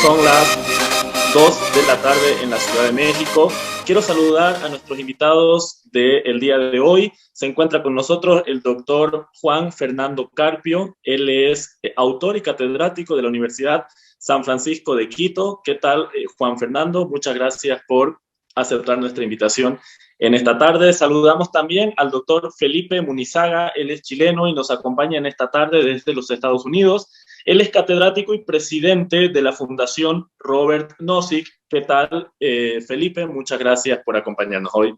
son las 2 de la tarde en la Ciudad de México. Quiero saludar a nuestros invitados del día de hoy. Se encuentra con nosotros el doctor Juan Fernando Carpio. Él es autor y catedrático de la Universidad San Francisco de Quito. ¿Qué tal, Juan Fernando? Muchas gracias por aceptar nuestra invitación en esta tarde. Saludamos también al doctor Felipe Munizaga. Él es chileno y nos acompaña en esta tarde desde los Estados Unidos. Él es catedrático y presidente de la Fundación Robert Nozick. ¿Qué tal, Felipe? Muchas gracias por acompañarnos hoy.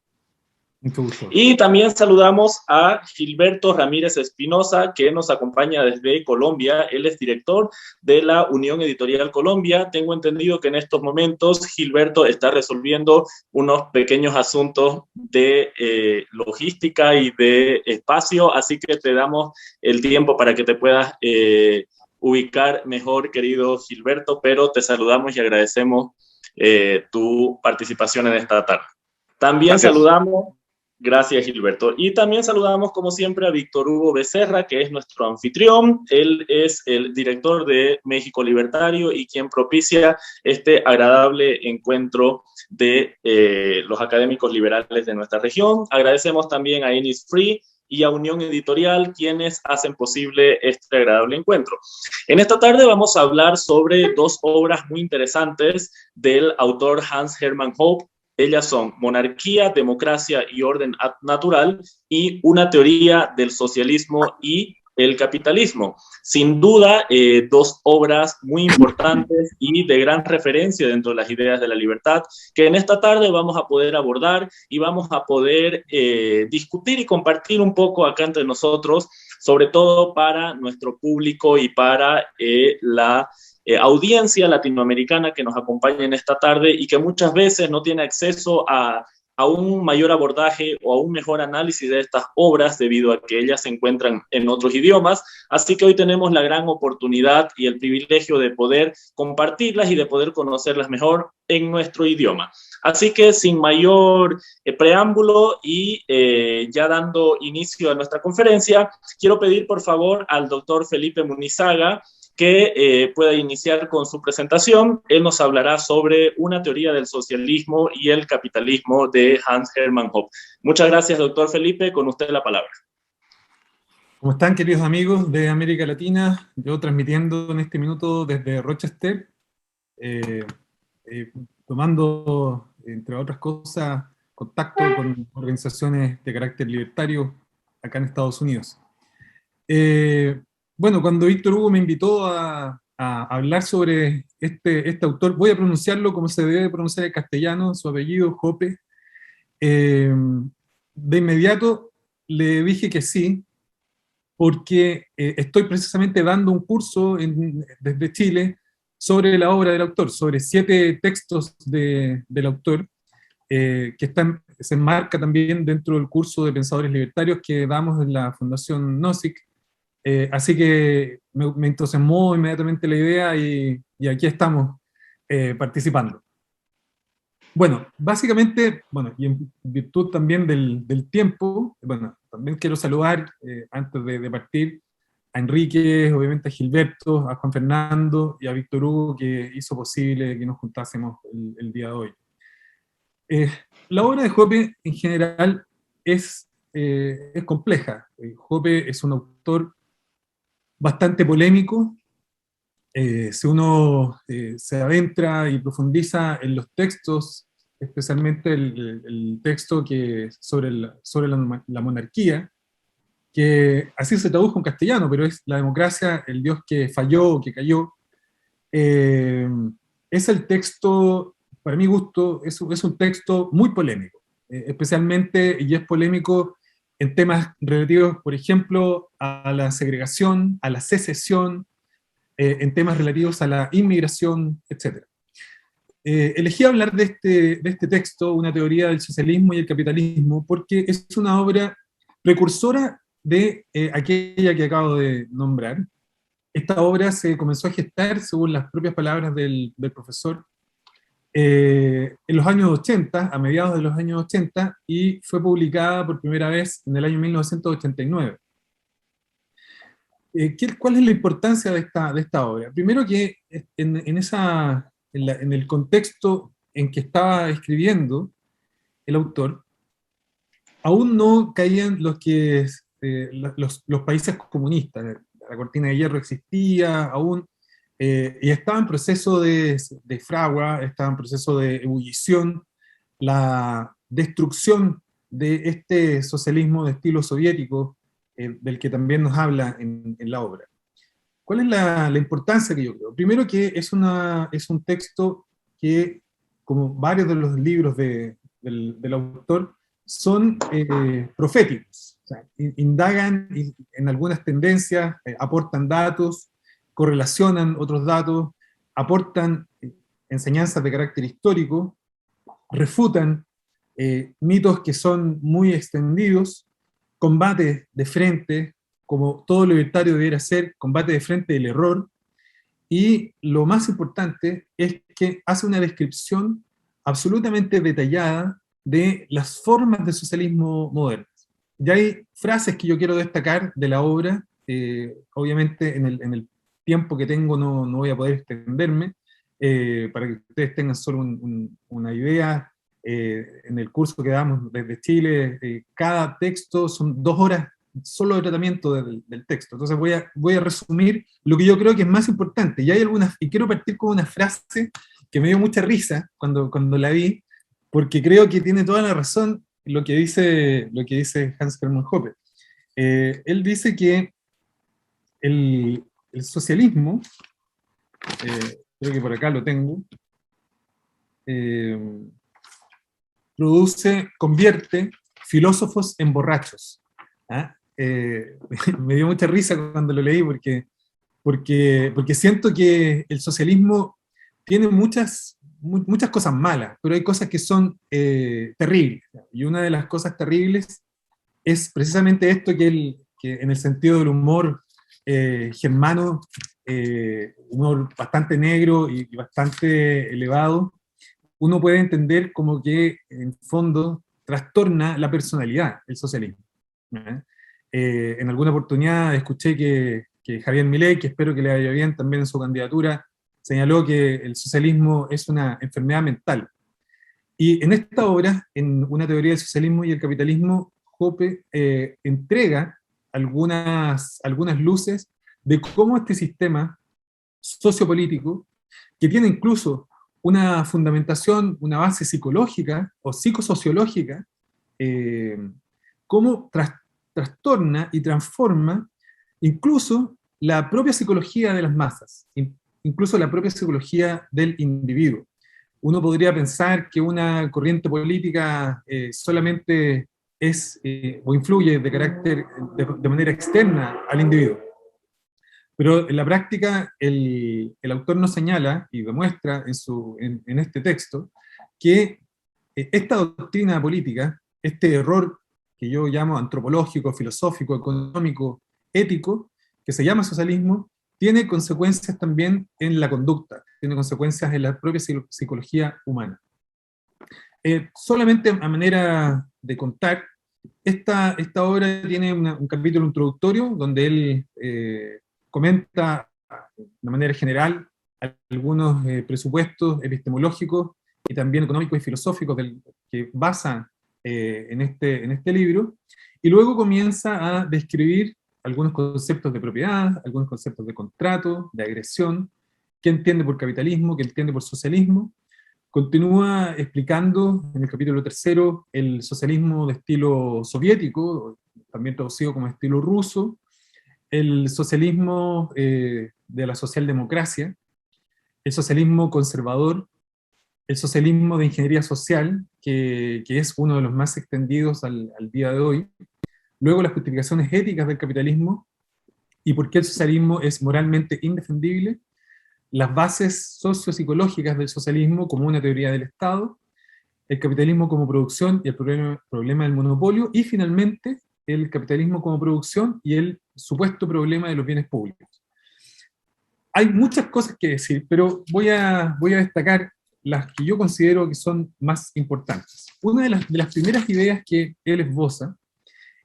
Mucho gusto. Y también saludamos a Gilberto Ramírez Espinosa, que nos acompaña desde Colombia. Él es director de la Unión Editorial Colombia. Tengo entendido que en estos momentos Gilberto está resolviendo unos pequeños asuntos de logística y de espacio, así que te damos el tiempo para que te puedas ubicar mejor, querido Gilberto, pero te saludamos y agradecemos tu participación en esta tarde. También saludamos, gracias Gilberto, y también saludamos como siempre a Víctor Hugo Becerra, que es nuestro anfitrión. Él es el director de México Libertario y quien propicia este agradable encuentro de los académicos liberales de nuestra región. Agradecemos también a Innisfree y a Unión Editorial, quienes hacen posible este agradable encuentro. En esta tarde vamos a hablar sobre dos obras muy interesantes del autor Hans Hermann Hoppe. Ellas son Monarquía, Democracia y Orden Natural y Una teoría del socialismo y el capitalismo. Sin duda, dos obras muy importantes y de gran referencia dentro de las ideas de la libertad, que en esta tarde vamos a poder abordar y vamos a poder discutir y compartir un poco acá entre nosotros, sobre todo para nuestro público y para la audiencia latinoamericana que nos acompaña en esta tarde y que muchas veces no tiene acceso a un mayor abordaje o a un mejor análisis de estas obras debido a que ellas se encuentran en otros idiomas. Así que hoy tenemos la gran oportunidad y el privilegio de poder compartirlas y de poder conocerlas mejor en nuestro idioma. Así que sin mayor preámbulo y ya dando inicio a nuestra conferencia, quiero pedir por favor al doctor Felipe Munizaga que pueda iniciar con su presentación. Él nos hablará sobre Una teoría del socialismo y el capitalismo de Hans Hermann Hoppe. Muchas gracias, doctor Felipe. Con usted la palabra. ¿Cómo están, queridos amigos de América Latina? Yo transmitiendo en este minuto desde Rochester, tomando, entre otras cosas, contacto con organizaciones de carácter libertario acá en Estados Unidos. Bueno, cuando Víctor Hugo me invitó a hablar sobre este autor, voy a pronunciarlo como se debe pronunciar en castellano, su apellido, Hoppe. De inmediato le dije que sí, porque estoy precisamente dando un curso desde Chile sobre la obra del autor, sobre 7 textos del autor, que se enmarca también dentro del curso de Pensadores Libertarios que damos en la Fundación Nozick. Así que me entusiasmó inmediatamente la idea y aquí estamos participando. Bueno, básicamente, bueno, y en virtud también del tiempo, bueno, también quiero saludar, antes de partir, a Enrique, obviamente a Gilberto, a Juan Fernando y a Víctor Hugo, que hizo posible que nos juntásemos el día de hoy. La obra de Hoppe en general es compleja. Hoppe es un autor bastante polémico. Si uno se adentra y profundiza en los textos, especialmente el texto sobre la monarquía, que así se tradujo en castellano, pero es la democracia, el Dios que falló, que cayó, es el texto, para mi gusto, es un texto muy polémico, especialmente, y es polémico en temas relativos, por ejemplo, a la segregación, a la secesión, en temas relativos a la inmigración, etc. Elegí hablar de este texto, Una teoría del socialismo y el capitalismo, porque es una obra precursora de aquella que acabo de nombrar. Esta obra se comenzó a gestar, según las propias palabras del profesor, en los años 80, a mediados de los años 80, y fue publicada por primera vez en el año 1989. ¿Cuál es la importancia de esta obra? Primero que en esa en el contexto en que estaba escribiendo el autor, aún no caían los países comunistas. La cortina de hierro existía aún, y estaba en proceso de fragua, estaba en proceso de ebullición, la destrucción de este socialismo de estilo soviético, del que también nos habla en la obra. ¿Cuál es la importancia que yo creo? Primero que es un texto que, como varios de los libros del autor, son proféticos. O sea, indagan en algunas tendencias, aportan datos, correlacionan otros datos, aportan enseñanzas de carácter histórico, refutan mitos que son muy extendidos, combate de frente, como todo libertario debiera ser, combate de frente del error, y lo más importante es que hace una descripción absolutamente detallada de las formas de socialismo modernas. Ya hay frases que yo quiero destacar de la obra, obviamente en el tiempo que tengo no voy a poder extenderme, para que ustedes tengan solo una idea. En el curso que damos desde Chile, cada texto son 2 horas solo de tratamiento del texto. Entonces voy a resumir lo que yo creo que es más importante. Y quiero partir con una frase que me dio mucha risa cuando la vi, porque creo que tiene toda la razón lo que dice Hans Hermann Hoppe. Él dice que el socialismo, creo que por acá lo tengo, convierte filósofos en borrachos. ¿Ah? Me dio mucha risa cuando lo leí porque siento que el socialismo tiene muchas cosas malas, pero hay cosas que son terribles. Y una de las cosas terribles es precisamente esto que en el sentido del humor germano, humor bastante negro y bastante elevado, uno puede entender como que en fondo trastorna la personalidad el socialismo. En alguna oportunidad escuché que Javier Milei, que espero que le vaya bien también en su candidatura, señaló que el socialismo es una enfermedad mental. Y en esta obra, en Una teoría del socialismo y el capitalismo, Hoppe entrega algunas luces de cómo este sistema sociopolítico, que tiene incluso una fundamentación, una base psicológica o psicosociológica, cómo trastorna y transforma incluso la propia psicología de las masas, incluso la propia psicología del individuo. Uno podría pensar que una corriente política solamente es o influye de manera externa al individuo. Pero en la práctica el autor nos señala y demuestra en este texto que esta doctrina política, este error que yo llamo antropológico, filosófico, económico, ético, que se llama socialismo, tiene consecuencias también en la conducta, tiene consecuencias en la propia psicología humana. Solamente a manera de contar, esta obra tiene un capítulo introductorio donde él comenta de manera general algunos presupuestos epistemológicos y también económicos y filosóficos que basan en este libro, y luego comienza a describir algunos conceptos de propiedad, algunos conceptos de contrato, de agresión, qué entiende por capitalismo, qué entiende por socialismo. Continúa explicando en el capítulo 3 el socialismo de estilo soviético, también traducido como estilo ruso, el socialismo de la socialdemocracia, el socialismo conservador, el socialismo de ingeniería social, que es uno de los más extendidos al día de hoy, luego las justificaciones éticas del capitalismo y por qué el socialismo es moralmente indefendible, las bases sociopsicológicas del socialismo como una teoría del Estado, el capitalismo como producción y el problema del monopolio, y finalmente el capitalismo como producción y el supuesto problema de los bienes públicos. Hay muchas cosas que decir, pero voy a destacar las que yo considero que son más importantes. Una de las primeras ideas que él esboza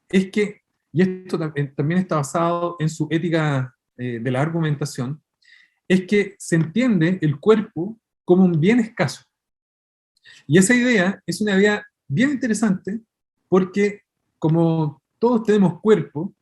es que, y esto también está basado en su ética de la argumentación, es que se entiende el cuerpo como un bien escaso. Y esa idea es una idea bien interesante porque como todos tenemos cuerpo,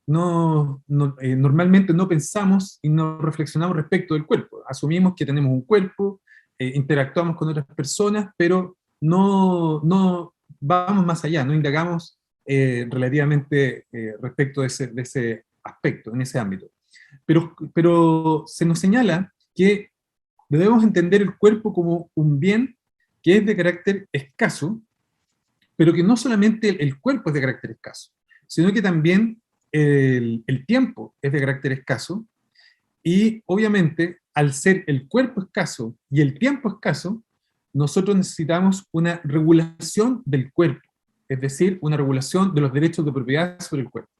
normalmente no pensamos y no reflexionamos respecto del cuerpo. Asumimos que tenemos un cuerpo, interactuamos con otras personas, pero no vamos más allá, no indagamos relativamente respecto de ese aspecto, en ese ámbito. Pero se nos señala que debemos entender el cuerpo como un bien que es de carácter escaso, pero que no solamente el cuerpo es de carácter escaso, sino que también el tiempo es de carácter escaso, y obviamente al ser el cuerpo escaso y el tiempo escaso, nosotros necesitamos una regulación del cuerpo, es decir, una regulación de los derechos de propiedad sobre el cuerpo.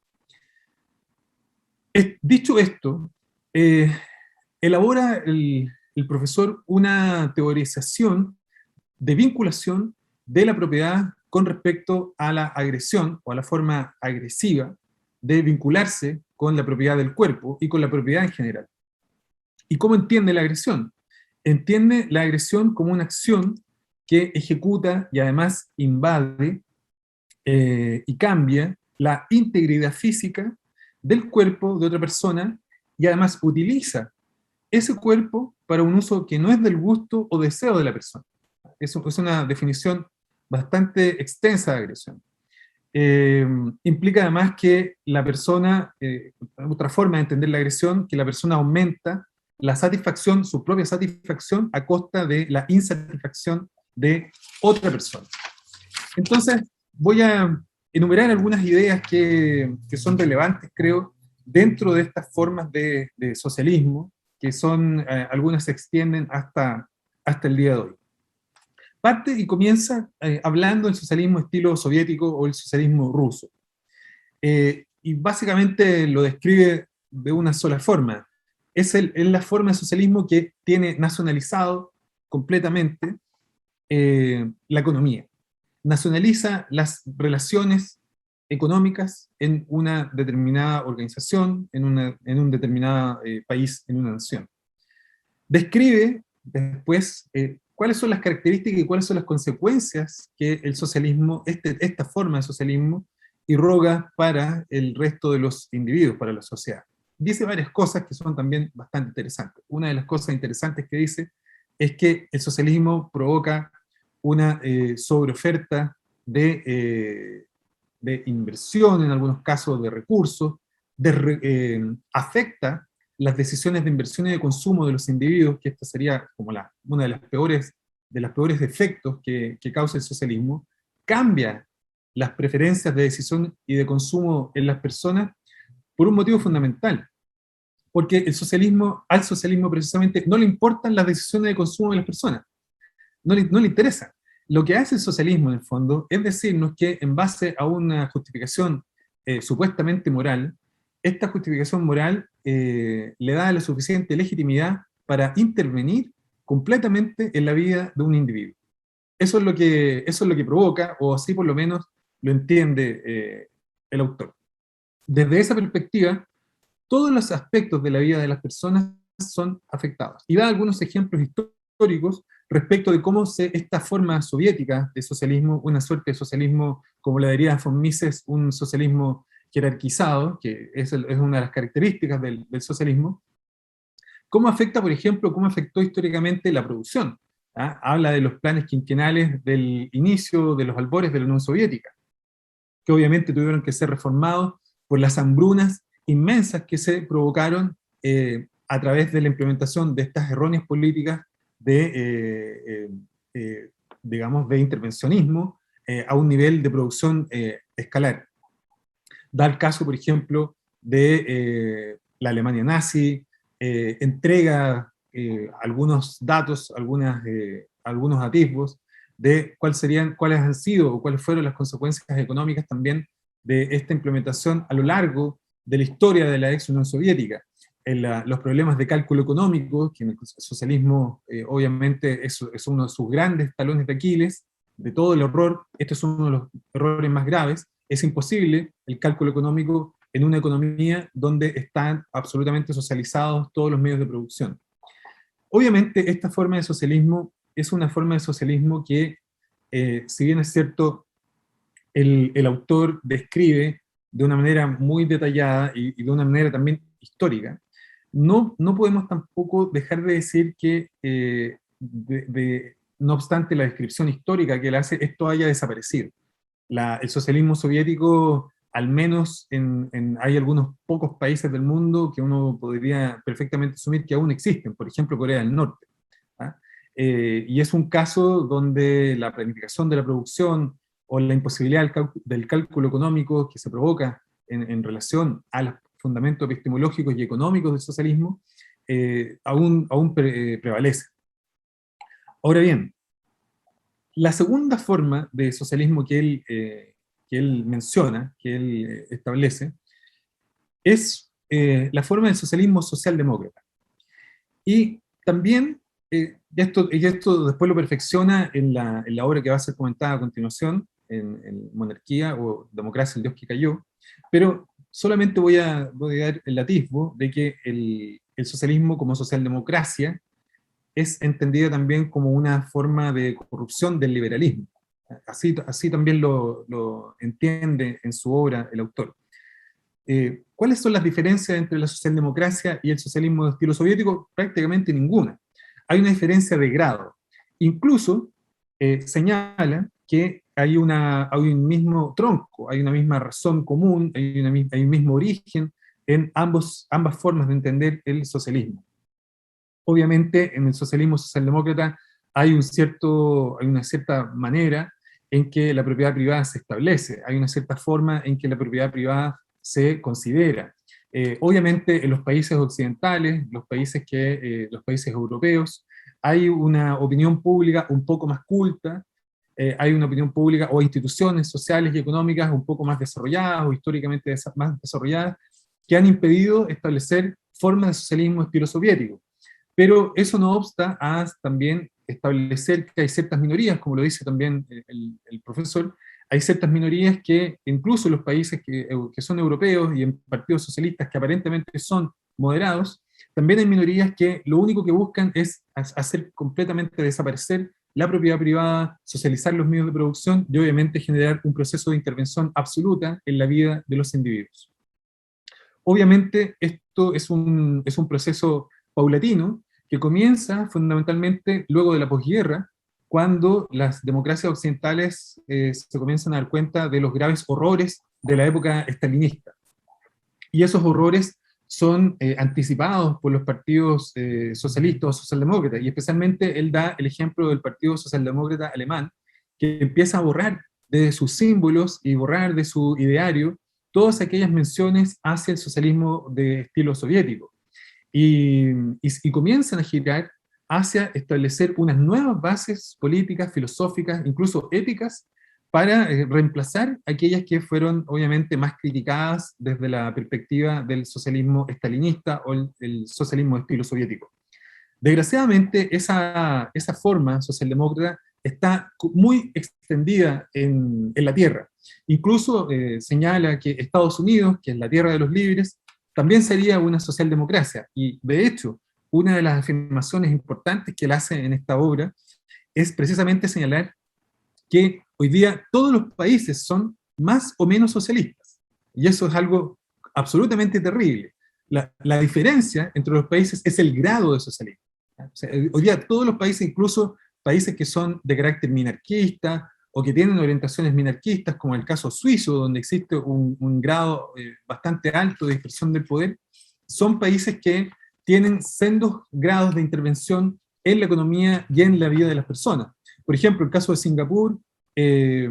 Dicho esto, elabora el profesor una teorización de vinculación de la propiedad con respecto a la agresión o a la forma agresiva de vincularse con la propiedad del cuerpo y con la propiedad en general. ¿Y cómo entiende la agresión? Entiende la agresión como una acción que ejecuta y además invade y cambia la integridad física del cuerpo de otra persona y además utiliza ese cuerpo para un uso que no es del gusto o deseo de la persona. Eso es una definición bastante extensa de agresión. Implica además que la persona, otra forma de entender la agresión, que la persona aumenta la satisfacción, su propia satisfacción, a costa de la insatisfacción de otra persona. Entonces, voy a enumerar algunas ideas que son relevantes, creo, dentro de estas formas de socialismo, que son, algunas se extienden hasta el día de hoy. Parte y comienza hablando del socialismo estilo soviético o el socialismo ruso. Y básicamente lo describe de una sola forma. Es la forma de socialismo que tiene nacionalizado completamente la economía. Nacionaliza las relaciones económicas en una determinada organización, en un determinado país, en una nación. Describe después cuáles son las características y cuáles son las consecuencias que el socialismo, esta forma de socialismo, irroga para el resto de los individuos, para la sociedad. Dice varias cosas que son también bastante interesantes. Una de las cosas interesantes que dice es que el socialismo provoca una sobreoferta de inversión, en algunos casos de recursos, afecta las decisiones de inversión y de consumo de los individuos, que esta sería como una de los peores efectos que causa el socialismo, cambia las preferencias de decisión y de consumo en las personas por un motivo fundamental, porque al socialismo precisamente no le importan las decisiones de consumo de las personas, no le interesa. Lo que hace el socialismo en el fondo es decirnos que en base a una justificación supuestamente moral, esta justificación moral le da la suficiente legitimidad para intervenir completamente en la vida de un individuo. Eso es lo que provoca, o así por lo menos lo entiende el autor. Desde esa perspectiva, todos los aspectos de la vida de las personas son afectados. Y da algunos ejemplos históricos respecto de cómo esta forma soviética de socialismo, una suerte de socialismo, como le diría von Mises, un socialismo jerarquizado, que es una de las características del socialismo, cómo afecta, por ejemplo, cómo afectó históricamente la producción. Habla de los planes quinquenales del inicio de los albores de la Unión Soviética, que obviamente tuvieron que ser reformados por las hambrunas inmensas que se provocaron a través de la implementación de estas erróneas políticas digamos, de intervencionismo a un nivel de producción escalar. Da el caso, por ejemplo, de la Alemania nazi, entrega algunos datos, algunos atisbos de cuáles han sido o cuáles fueron las consecuencias económicas también de esta implementación a lo largo de la historia de la ex Unión Soviética. Los problemas de cálculo económico, que en el socialismo obviamente es uno de sus grandes talones de Aquiles, de todo el horror, este es uno de los errores más graves. Es imposible el cálculo económico en una economía donde están absolutamente socializados todos los medios de producción. Obviamente esta forma de socialismo es una forma de socialismo que, si bien es cierto, el autor describe de una manera muy detallada y de una manera también histórica, no podemos tampoco dejar de decir que, no obstante la descripción histórica que él hace, esto haya desaparecido. El socialismo soviético, al menos hay algunos pocos países del mundo que uno podría perfectamente asumir que aún existen, por ejemplo Corea del Norte. ¿Ah? Y es un caso donde la planificación de la producción o la imposibilidad del cálculo económico que se provoca en relación a los fundamentos epistemológicos y económicos del socialismo, aún prevalece. Ahora bien, la segunda forma de socialismo que él menciona, que él establece, es la forma del socialismo socialdemócrata. Y también, y esto después lo perfecciona en la obra que va a ser comentada a continuación, en Monarquía o Democracia, el Dios que cayó, pero solamente voy a dar el atisbo de que el socialismo como socialdemocracia es entendida también como una forma de corrupción del liberalismo. Así también lo entiende en su obra el autor. ¿Cuáles son las diferencias entre la socialdemocracia y el socialismo de estilo soviético? Prácticamente ninguna. Hay una diferencia de grado. Incluso señala que hay un mismo tronco, hay una misma razón común, hay un mismo origen en ambas formas de entender el socialismo. Obviamente, en el socialismo socialdemócrata hay una cierta manera en que la propiedad privada se establece, hay una cierta forma en que la propiedad privada se considera. Obviamente, en los países occidentales, los países europeos, hay una opinión pública un poco más culta, hay una opinión pública o instituciones sociales y económicas un poco más desarrolladas o históricamente más desarrolladas, que han impedido establecer formas de socialismo estilo soviético. Pero eso no obsta a también establecer que hay ciertas minorías, como lo dice también el profesor, hay ciertas minorías que incluso en los países que son europeos y en partidos socialistas que aparentemente son moderados, también hay minorías que lo único que buscan es hacer completamente desaparecer la propiedad privada, socializar los medios de producción y obviamente generar un proceso de intervención absoluta en la vida de los individuos. Obviamente esto es un proceso paulatino que comienza fundamentalmente luego de la posguerra, cuando las democracias occidentales se comienzan a dar cuenta de los graves horrores de la época estalinista. Y esos horrores son anticipados por los partidos socialistas o socialdemócratas, y especialmente él da el ejemplo del Partido Socialdemócrata Alemán, que empieza a borrar de sus símbolos y borrar de su ideario todas aquellas menciones hacia el socialismo de estilo soviético. Y comienzan a girar hacia establecer unas nuevas bases políticas, filosóficas, incluso éticas, para reemplazar aquellas que fueron obviamente más criticadas desde la perspectiva del socialismo estalinista o el socialismo de estilo soviético. Desgraciadamente, esa forma socialdemócrata está muy extendida en la tierra. Incluso señala que Estados Unidos, que es la tierra de los libres, también sería una socialdemocracia. Y de hecho, una de las afirmaciones importantes que él hace en esta obra es precisamente señalar que hoy día todos los países son más o menos socialistas. Y eso es algo absolutamente terrible. La diferencia entre los países es el grado de socialismo. O sea, hoy día todos los países, incluso países que son de carácter minarquista o que tienen orientaciones minarquistas, como el caso suizo, donde existe un grado bastante alto de dispersión del poder, son países que tienen sendos grados de intervención en la economía y en la vida de las personas. Por ejemplo, el caso de Singapur, que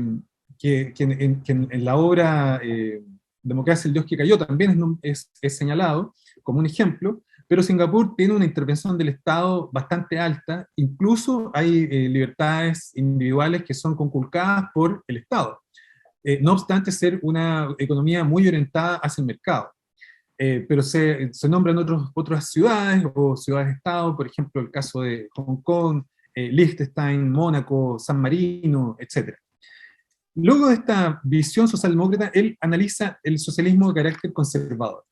en la obra Democracia, el Dios que cayó, también es señalado como un ejemplo, pero Singapur tiene una intervención del Estado bastante alta, incluso hay libertades individuales que son conculcadas por el Estado, no obstante ser una economía muy orientada hacia el mercado. Pero se nombran otras ciudades o ciudades-estado, por ejemplo el caso de Hong Kong, Liechtenstein, Mónaco, San Marino, etc. Luego de esta visión socialdemócrata, él analiza el socialismo de carácter conservador.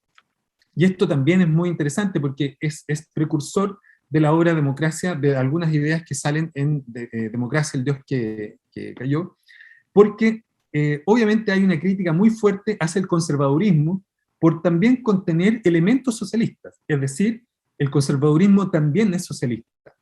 Y esto también es muy interesante porque es precursor de la obra Democracia, de algunas ideas que salen en Democracia, el Dios que cayó, porque obviamente hay una crítica muy fuerte hacia el conservadurismo por también contener elementos socialistas, es decir, el conservadurismo también es socialista.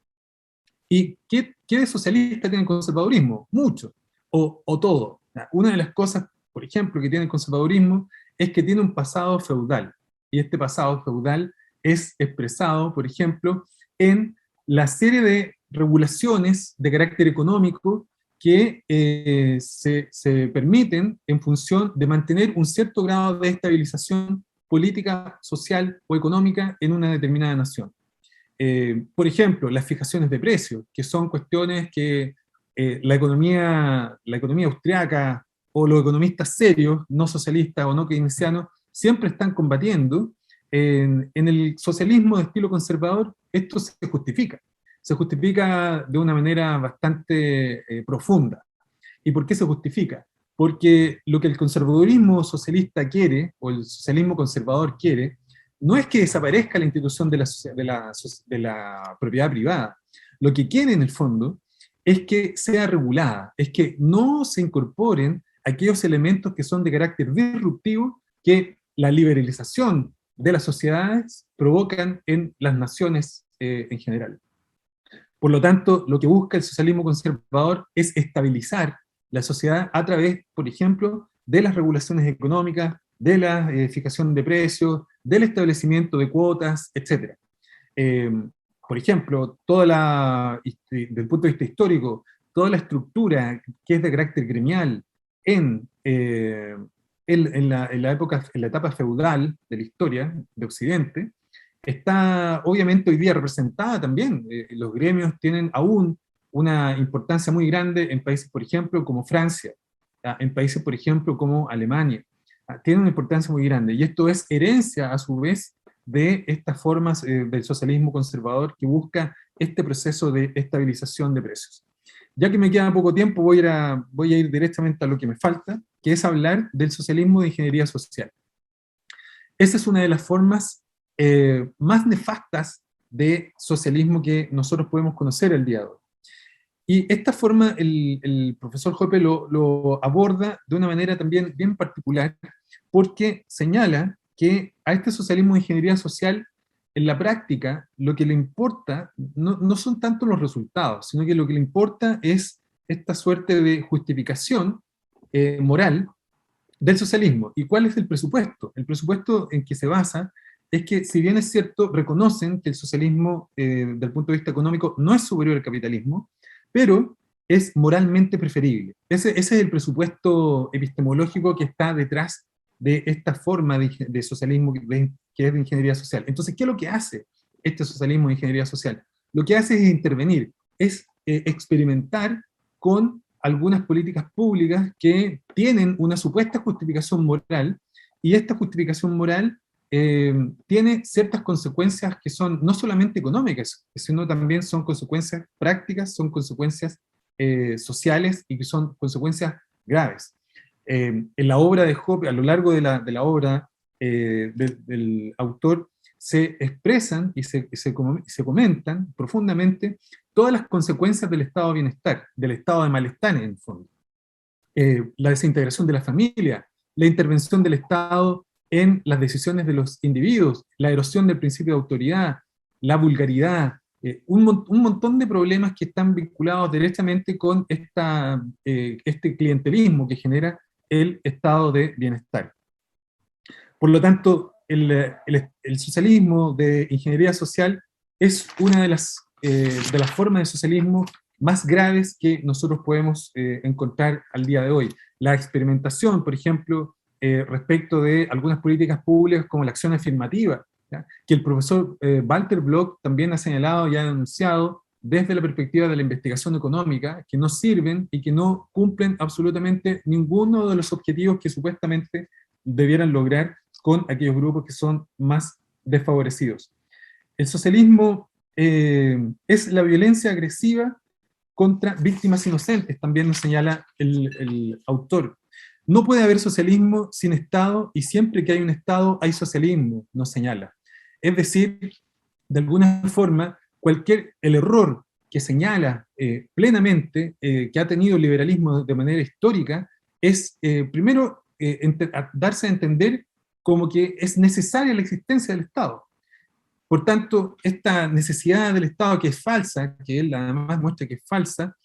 ¿Y qué de socialista tiene el conservadurismo? Mucho, o todo. Una de las cosas, por ejemplo, que tiene el conservadurismo es que tiene un pasado feudal, y este pasado feudal es expresado, por ejemplo, en la serie de regulaciones de carácter económico que se permiten en función de mantener un cierto grado de estabilización política, social o económica en una determinada nación. Por ejemplo, las fijaciones de precios, que son cuestiones que la economía austriaca o los economistas serios, no socialistas o no keynesianos, siempre están combatiendo. En el socialismo de estilo conservador, esto se justifica. Se justifica de una manera bastante profunda. ¿Y por qué se justifica? Porque lo que el conservadurismo socialista quiere, o el socialismo conservador quiere, no es que desaparezca la institución de la propiedad privada. Lo que quiere en el fondo es que sea regulada, es que no se incorporen aquellos elementos que son de carácter disruptivo que la liberalización de las sociedades provocan en las naciones en general. Por lo tanto, lo que busca el socialismo conservador es estabilizar la sociedad a través, por ejemplo, de las regulaciones económicas, de la fijación de precios, del establecimiento de cuotas, etc. Por ejemplo, desde el punto de vista histórico, toda la estructura que es de carácter gremial en la etapa feudal de la historia de Occidente, está obviamente hoy día representada también. Los gremios tienen aún una importancia muy grande en países, por ejemplo, como Francia, en países, por ejemplo, como Alemania. Tiene una importancia muy grande, y esto es herencia, a su vez, de estas formas del socialismo conservador que busca este proceso de estabilización de precios. Ya que me queda poco tiempo, voy a ir directamente a lo que me falta, que es hablar del socialismo de ingeniería social. Esa es una de las formas más nefastas de socialismo que nosotros podemos conocer el día de hoy. Y esta forma el profesor Hoppe lo aborda de una manera también bien particular, porque señala que a este socialismo de ingeniería social, en la práctica, lo que le importa no son tanto los resultados, sino que lo que le importa es esta suerte de justificación moral del socialismo. ¿Y cuál es el presupuesto? El presupuesto en que se basa es que, si bien es cierto, reconocen que el socialismo, desde el punto de vista económico, no es superior al capitalismo, pero es moralmente preferible. Ese es el presupuesto epistemológico que está detrás de esta forma de socialismo que es de ingeniería social. Entonces, ¿qué es lo que hace este socialismo de ingeniería social? Lo que hace es intervenir, es experimentar con algunas políticas públicas que tienen una supuesta justificación moral, y esta justificación moral tiene ciertas consecuencias que son no solamente económicas, sino también son consecuencias prácticas, son consecuencias sociales, y que son consecuencias graves. En la obra de Hoppe, a lo largo de la obra del autor, se expresan y se comentan profundamente todas las consecuencias del estado de bienestar, del estado de malestar en el fondo. La desintegración de la familia, la intervención del Estado en las decisiones de los individuos, la erosión del principio de autoridad, la vulgaridad, un montón de problemas que están vinculados directamente con este clientelismo que genera el estado de bienestar. Por lo tanto, el socialismo de ingeniería social es una de las formas de socialismo más graves que nosotros podemos encontrar al día de hoy. La experimentación, por ejemplo, respecto de algunas políticas públicas como la acción afirmativa, ¿ya?, que el profesor Walter Block también ha señalado y ha denunciado desde la perspectiva de la investigación económica, que no sirven y que no cumplen absolutamente ninguno de los objetivos que supuestamente debieran lograr con aquellos grupos que son más desfavorecidos. El socialismo es la violencia agresiva contra víctimas inocentes, también nos señala el autor. No puede haber socialismo sin Estado, y siempre que hay un Estado hay socialismo, nos señala. Es decir, de alguna forma, el error que señala plenamente que ha tenido el liberalismo de manera histórica es, primero, darse a entender como que es necesaria la existencia del Estado. Por tanto, esta necesidad del Estado, que es falsa, que él además muestra que es falsa,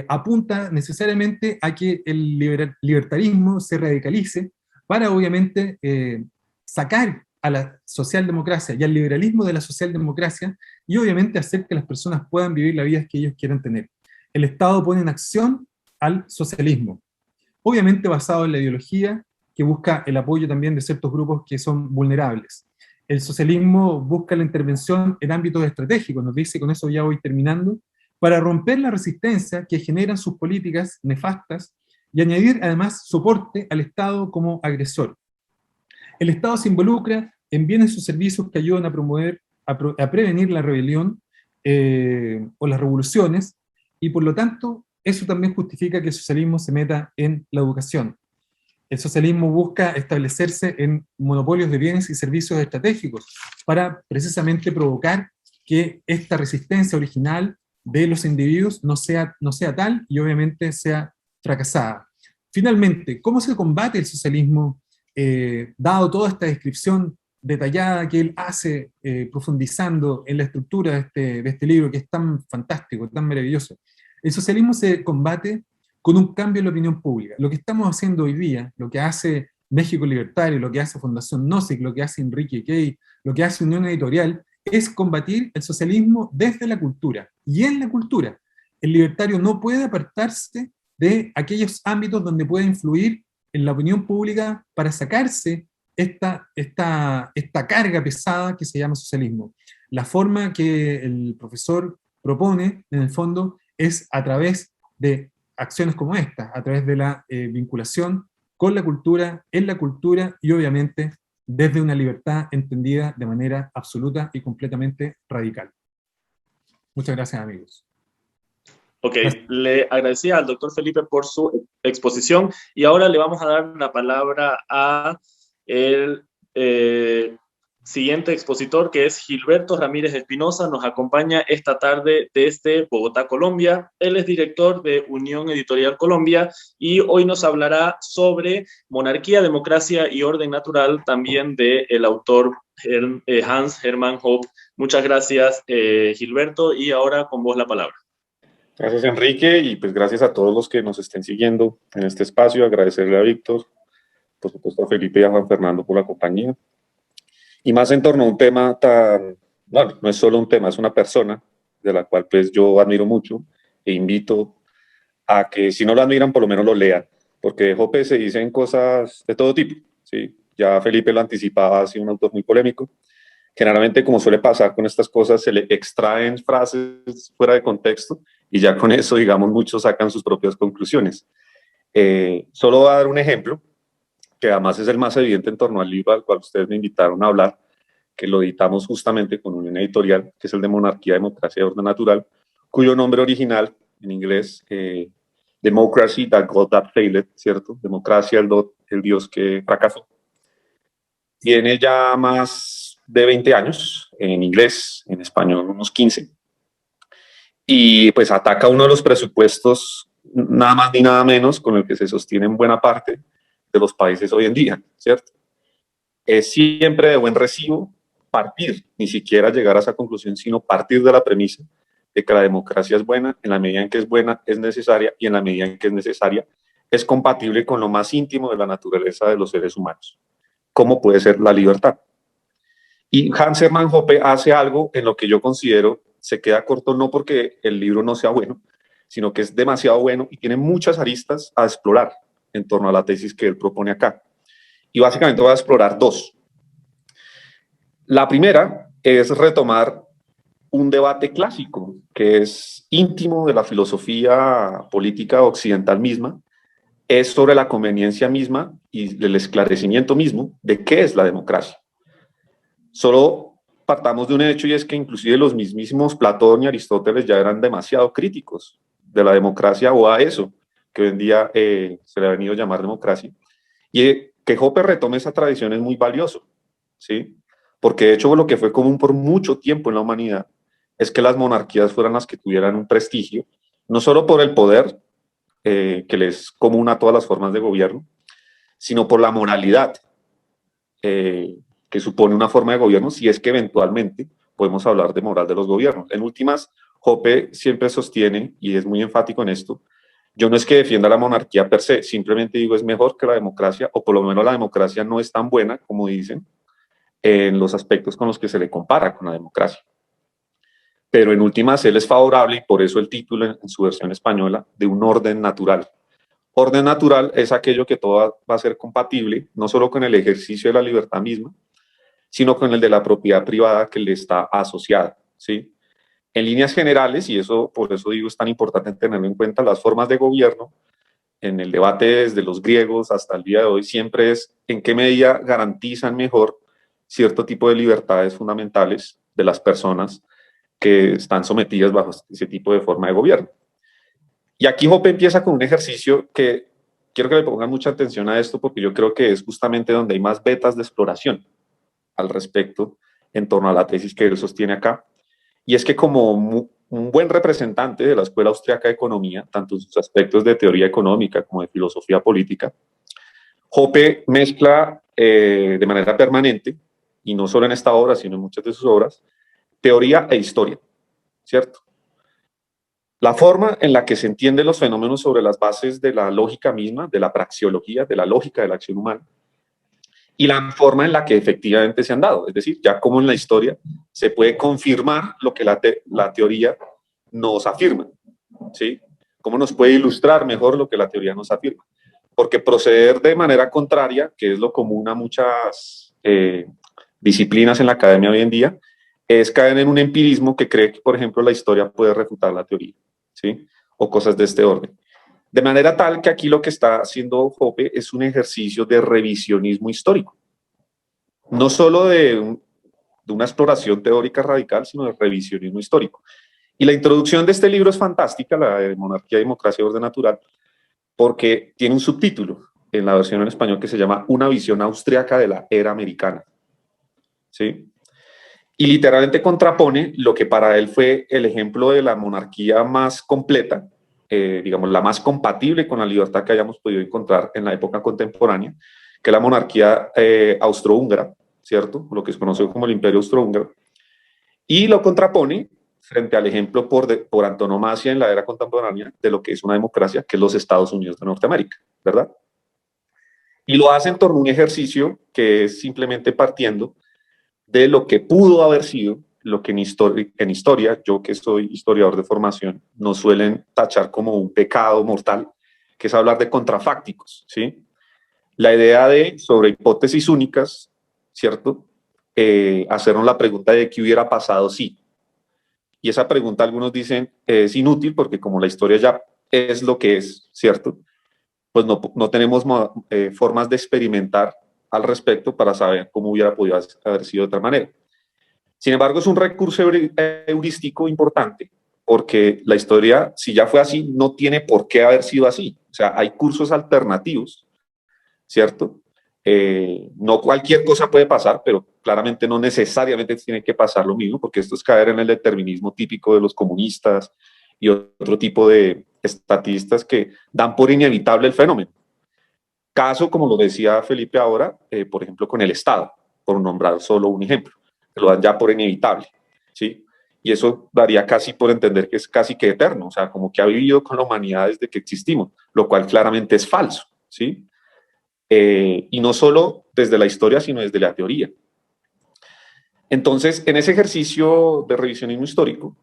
apunta necesariamente a que el libertarismo se radicalice para, obviamente, sacar a la socialdemocracia y al liberalismo de la socialdemocracia y, obviamente, hacer que las personas puedan vivir la vida que ellos quieran tener. El Estado pone en acción al socialismo, obviamente basado en la ideología que busca el apoyo también de ciertos grupos que son vulnerables. El socialismo busca la intervención en ámbitos estratégicos, nos dice, con eso ya voy terminando, para romper la resistencia que generan sus políticas nefastas y añadir además soporte al Estado como agresor. El Estado se involucra en bienes o servicios que ayudan a promover, a prevenir la rebelión o las revoluciones, y por lo tanto, eso también justifica que el socialismo se meta en la educación. El socialismo busca establecerse en monopolios de bienes y servicios estratégicos para precisamente provocar que esta resistencia original de los individuos no sea tal y obviamente sea fracasada. Finalmente, ¿cómo se combate el socialismo dado toda esta descripción detallada que él hace profundizando en la estructura de este libro que es tan fantástico, tan maravilloso? El socialismo se combate con un cambio en la opinión pública. Lo que estamos haciendo hoy día, lo que hace México Libertario, lo que hace Fundación Nozick, lo que hace Enrique Key, lo que hace Unión Editorial, es combatir el socialismo desde la cultura. Y en la cultura, el libertario no puede apartarse de aquellos ámbitos donde puede influir en la opinión pública para sacarse esta carga pesada que se llama socialismo. La forma que el profesor propone, en el fondo, es a través de acciones como esta, a través de la vinculación con la cultura, en la cultura y obviamente desde una libertad entendida de manera absoluta y completamente radical. Muchas gracias, amigos. Ok, le agradecía al doctor Felipe por su exposición y ahora le vamos a dar la palabra a el siguiente expositor, que es Gilberto Ramírez Espinosa. Nos acompaña esta tarde desde Bogotá, Colombia. Él es director de Unión Editorial Colombia y hoy nos hablará sobre monarquía, democracia y orden natural, también del autor Hans Hermann Hoppe. Muchas gracias, Gilberto, y ahora con vos la palabra. Gracias, Enrique, y pues gracias a todos los que nos estén siguiendo en este espacio. Agradecerle a Víctor, por supuesto a Felipe y a Juan Fernando por la compañía. Y más en torno a un tema tan, bueno, no es solo un tema, es una persona de la cual pues yo admiro mucho e invito a que si no lo admiran, por lo menos lo lean, porque de Hoppe se dicen cosas de todo tipo, ¿sí? Ya Felipe lo anticipaba, ha sido un autor muy polémico. Generalmente, como suele pasar con estas cosas, se le extraen frases fuera de contexto y ya con eso, digamos, muchos sacan sus propias conclusiones. Solo voy a dar un ejemplo, que además es el más evidente en torno al libro al cual ustedes me invitaron a hablar, que lo editamos justamente con Unión Editorial, que es el de Monarquía, Democracia y Orden Natural, cuyo nombre original, en inglés, Democracy, the God that failed, ¿cierto? Democracia, el Dios que fracasó. Tiene ya más de 20 años, en inglés, en español unos 15, y pues ataca uno de los presupuestos, nada más ni nada menos, con el que se sostienen buena parte de los países hoy en día, ¿cierto? Es siempre de buen recibo partir, ni siquiera llegar a esa conclusión, sino partir de la premisa de que la democracia es buena, en la medida en que es buena, es necesaria, y en la medida en que es necesaria, es compatible con lo más íntimo de la naturaleza de los seres humanos. ¿Cómo puede ser la libertad? Y Hans Hermann Hoppe hace algo en lo que yo considero se queda corto, no porque el libro no sea bueno, sino que es demasiado bueno y tiene muchas aristas a explorar en torno a la tesis que él propone acá. Y básicamente voy a explorar dos. La primera es retomar un debate clásico que es íntimo de la filosofía política occidental misma, es sobre la conveniencia misma y el esclarecimiento mismo de qué es la democracia. Solo partamos de un hecho, y es que inclusive los mismísimos Platón y Aristóteles ya eran demasiado críticos de la democracia, o a eso que hoy en día se le ha venido a llamar democracia. Y que Hoppe retome esa tradición es muy valioso, ¿sí? Porque de hecho lo que fue común por mucho tiempo en la humanidad es que las monarquías fueran las que tuvieran un prestigio, no solo por el poder, que les es común a todas las formas de gobierno, sino por la moralidad que supone una forma de gobierno, si es que eventualmente podemos hablar de moral de los gobiernos. En últimas, Hoppe siempre sostiene, y es muy enfático en esto, yo no es que defienda la monarquía per se, simplemente digo es mejor que la democracia, o por lo menos la democracia no es tan buena, como dicen, en los aspectos con los que se le compara con la democracia. Pero en últimas él es favorable, y por eso el título en su versión española, de un orden natural. Orden natural es aquello que todo va a ser compatible, no solo con el ejercicio de la libertad misma, sino con el de la propiedad privada que le está asociada, ¿sí? En líneas generales, y eso por eso digo es tan importante tenerlo en cuenta, las formas de gobierno, en el debate desde los griegos hasta el día de hoy, siempre es en qué medida garantizan mejor cierto tipo de libertades fundamentales de las personas que están sometidas bajo ese tipo de forma de gobierno. Y aquí Hoppe empieza con un ejercicio que quiero que le pongan mucha atención a esto, porque yo creo que es justamente donde hay más vetas de exploración al respecto en torno a la tesis que él sostiene acá. Y es que como un buen representante de la Escuela Austriaca de Economía, tanto en sus aspectos de teoría económica como de filosofía política, Hoppe mezcla de manera permanente, y no solo en esta obra, sino en muchas de sus obras, teoría e historia, ¿cierto? La forma en la que se entienden los fenómenos sobre las bases de la lógica misma, de la praxeología, de la lógica de la acción humana, y la forma en la que efectivamente se han dado. Es decir, ya como en la historia se puede confirmar lo que la teoría nos afirma, ¿sí? ¿Cómo nos puede ilustrar mejor lo que la teoría nos afirma? Porque proceder de manera contraria, que es lo común a muchas disciplinas en la academia hoy en día, es caer en un empirismo que cree que, por ejemplo, la historia puede refutar la teoría, ¿sí? O cosas de este orden. De manera tal que aquí lo que está haciendo Hoppe es un ejercicio de revisionismo histórico. No solo de una exploración teórica radical, sino de revisionismo histórico. Y la introducción de este libro es fantástica, la de Monarquía, Democracia y Orden Natural, porque tiene un subtítulo en la versión en español que se llama Una visión austriaca de la era americana. ¿Sí? Y literalmente contrapone lo que para él fue el ejemplo de la monarquía más completa, digamos, la más compatible con la libertad que hayamos podido encontrar en la época contemporánea, que es la monarquía austrohúngara, ¿cierto? Lo que se conoce como el Imperio Austrohúngaro, y lo contrapone frente al ejemplo por antonomasia en la era contemporánea de lo que es una democracia, que es los Estados Unidos de Norteamérica, ¿verdad? Y lo hace en torno a un ejercicio que es simplemente partiendo de lo que pudo haber sido, lo que en historia, yo que soy historiador de formación, nos suelen tachar como un pecado mortal, que es hablar de contrafácticos, ¿sí? La idea de, sobre hipótesis únicas, ¿cierto? Hacernos la pregunta de qué hubiera pasado si. Y esa pregunta algunos dicen es inútil porque como la historia ya es lo que es, ¿cierto? Pues no tenemos formas de experimentar al respecto para saber cómo hubiera podido haber sido de otra manera. Sin embargo, es un recurso heurístico importante porque la historia, si ya fue así, no tiene por qué haber sido así. O sea, hay cursos alternativos, ¿cierto? No cualquier cosa puede pasar, pero claramente no necesariamente tiene que pasar lo mismo, porque esto es caer en el determinismo típico de los comunistas y otro tipo de estatistas que dan por inevitable el fenómeno. Caso, como lo decía Felipe ahora, por ejemplo, con el Estado, por nombrar solo un ejemplo, que lo dan ya por inevitable, ¿sí? Y eso daría casi por entender que es casi que eterno, o sea, como que ha vivido con la humanidad desde que existimos, lo cual claramente es falso, ¿sí? Y no solo desde la historia, sino desde la teoría. Entonces, en ese ejercicio de revisionismo histórico,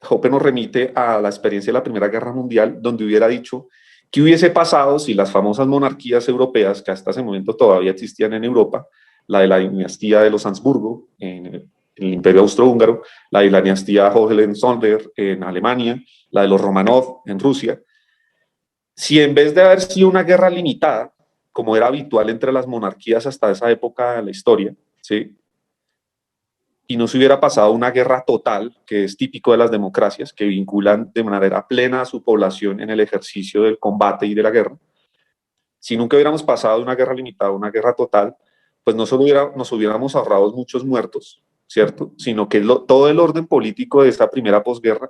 Hoppe nos remite a la experiencia de la Primera Guerra Mundial, donde hubiera dicho qué hubiese pasado si las famosas monarquías europeas, que hasta ese momento todavía existían en Europa, la de la dinastía de los Habsburgo en el Imperio Austrohúngaro, la de la dinastía Hohenzollern en Alemania, la de los Romanov en Rusia, si en vez de haber sido una guerra limitada, como era habitual entre las monarquías hasta esa época de la historia, ¿sí? Y no se hubiera pasado una guerra total, que es típico de las democracias, que vinculan de manera plena a su población en el ejercicio del combate y de la guerra. Si nunca hubiéramos pasado de una guerra limitada a una guerra total, pues no solo nos hubiéramos ahorrado muchos muertos, ¿cierto? Sino que todo el orden político de esta primera posguerra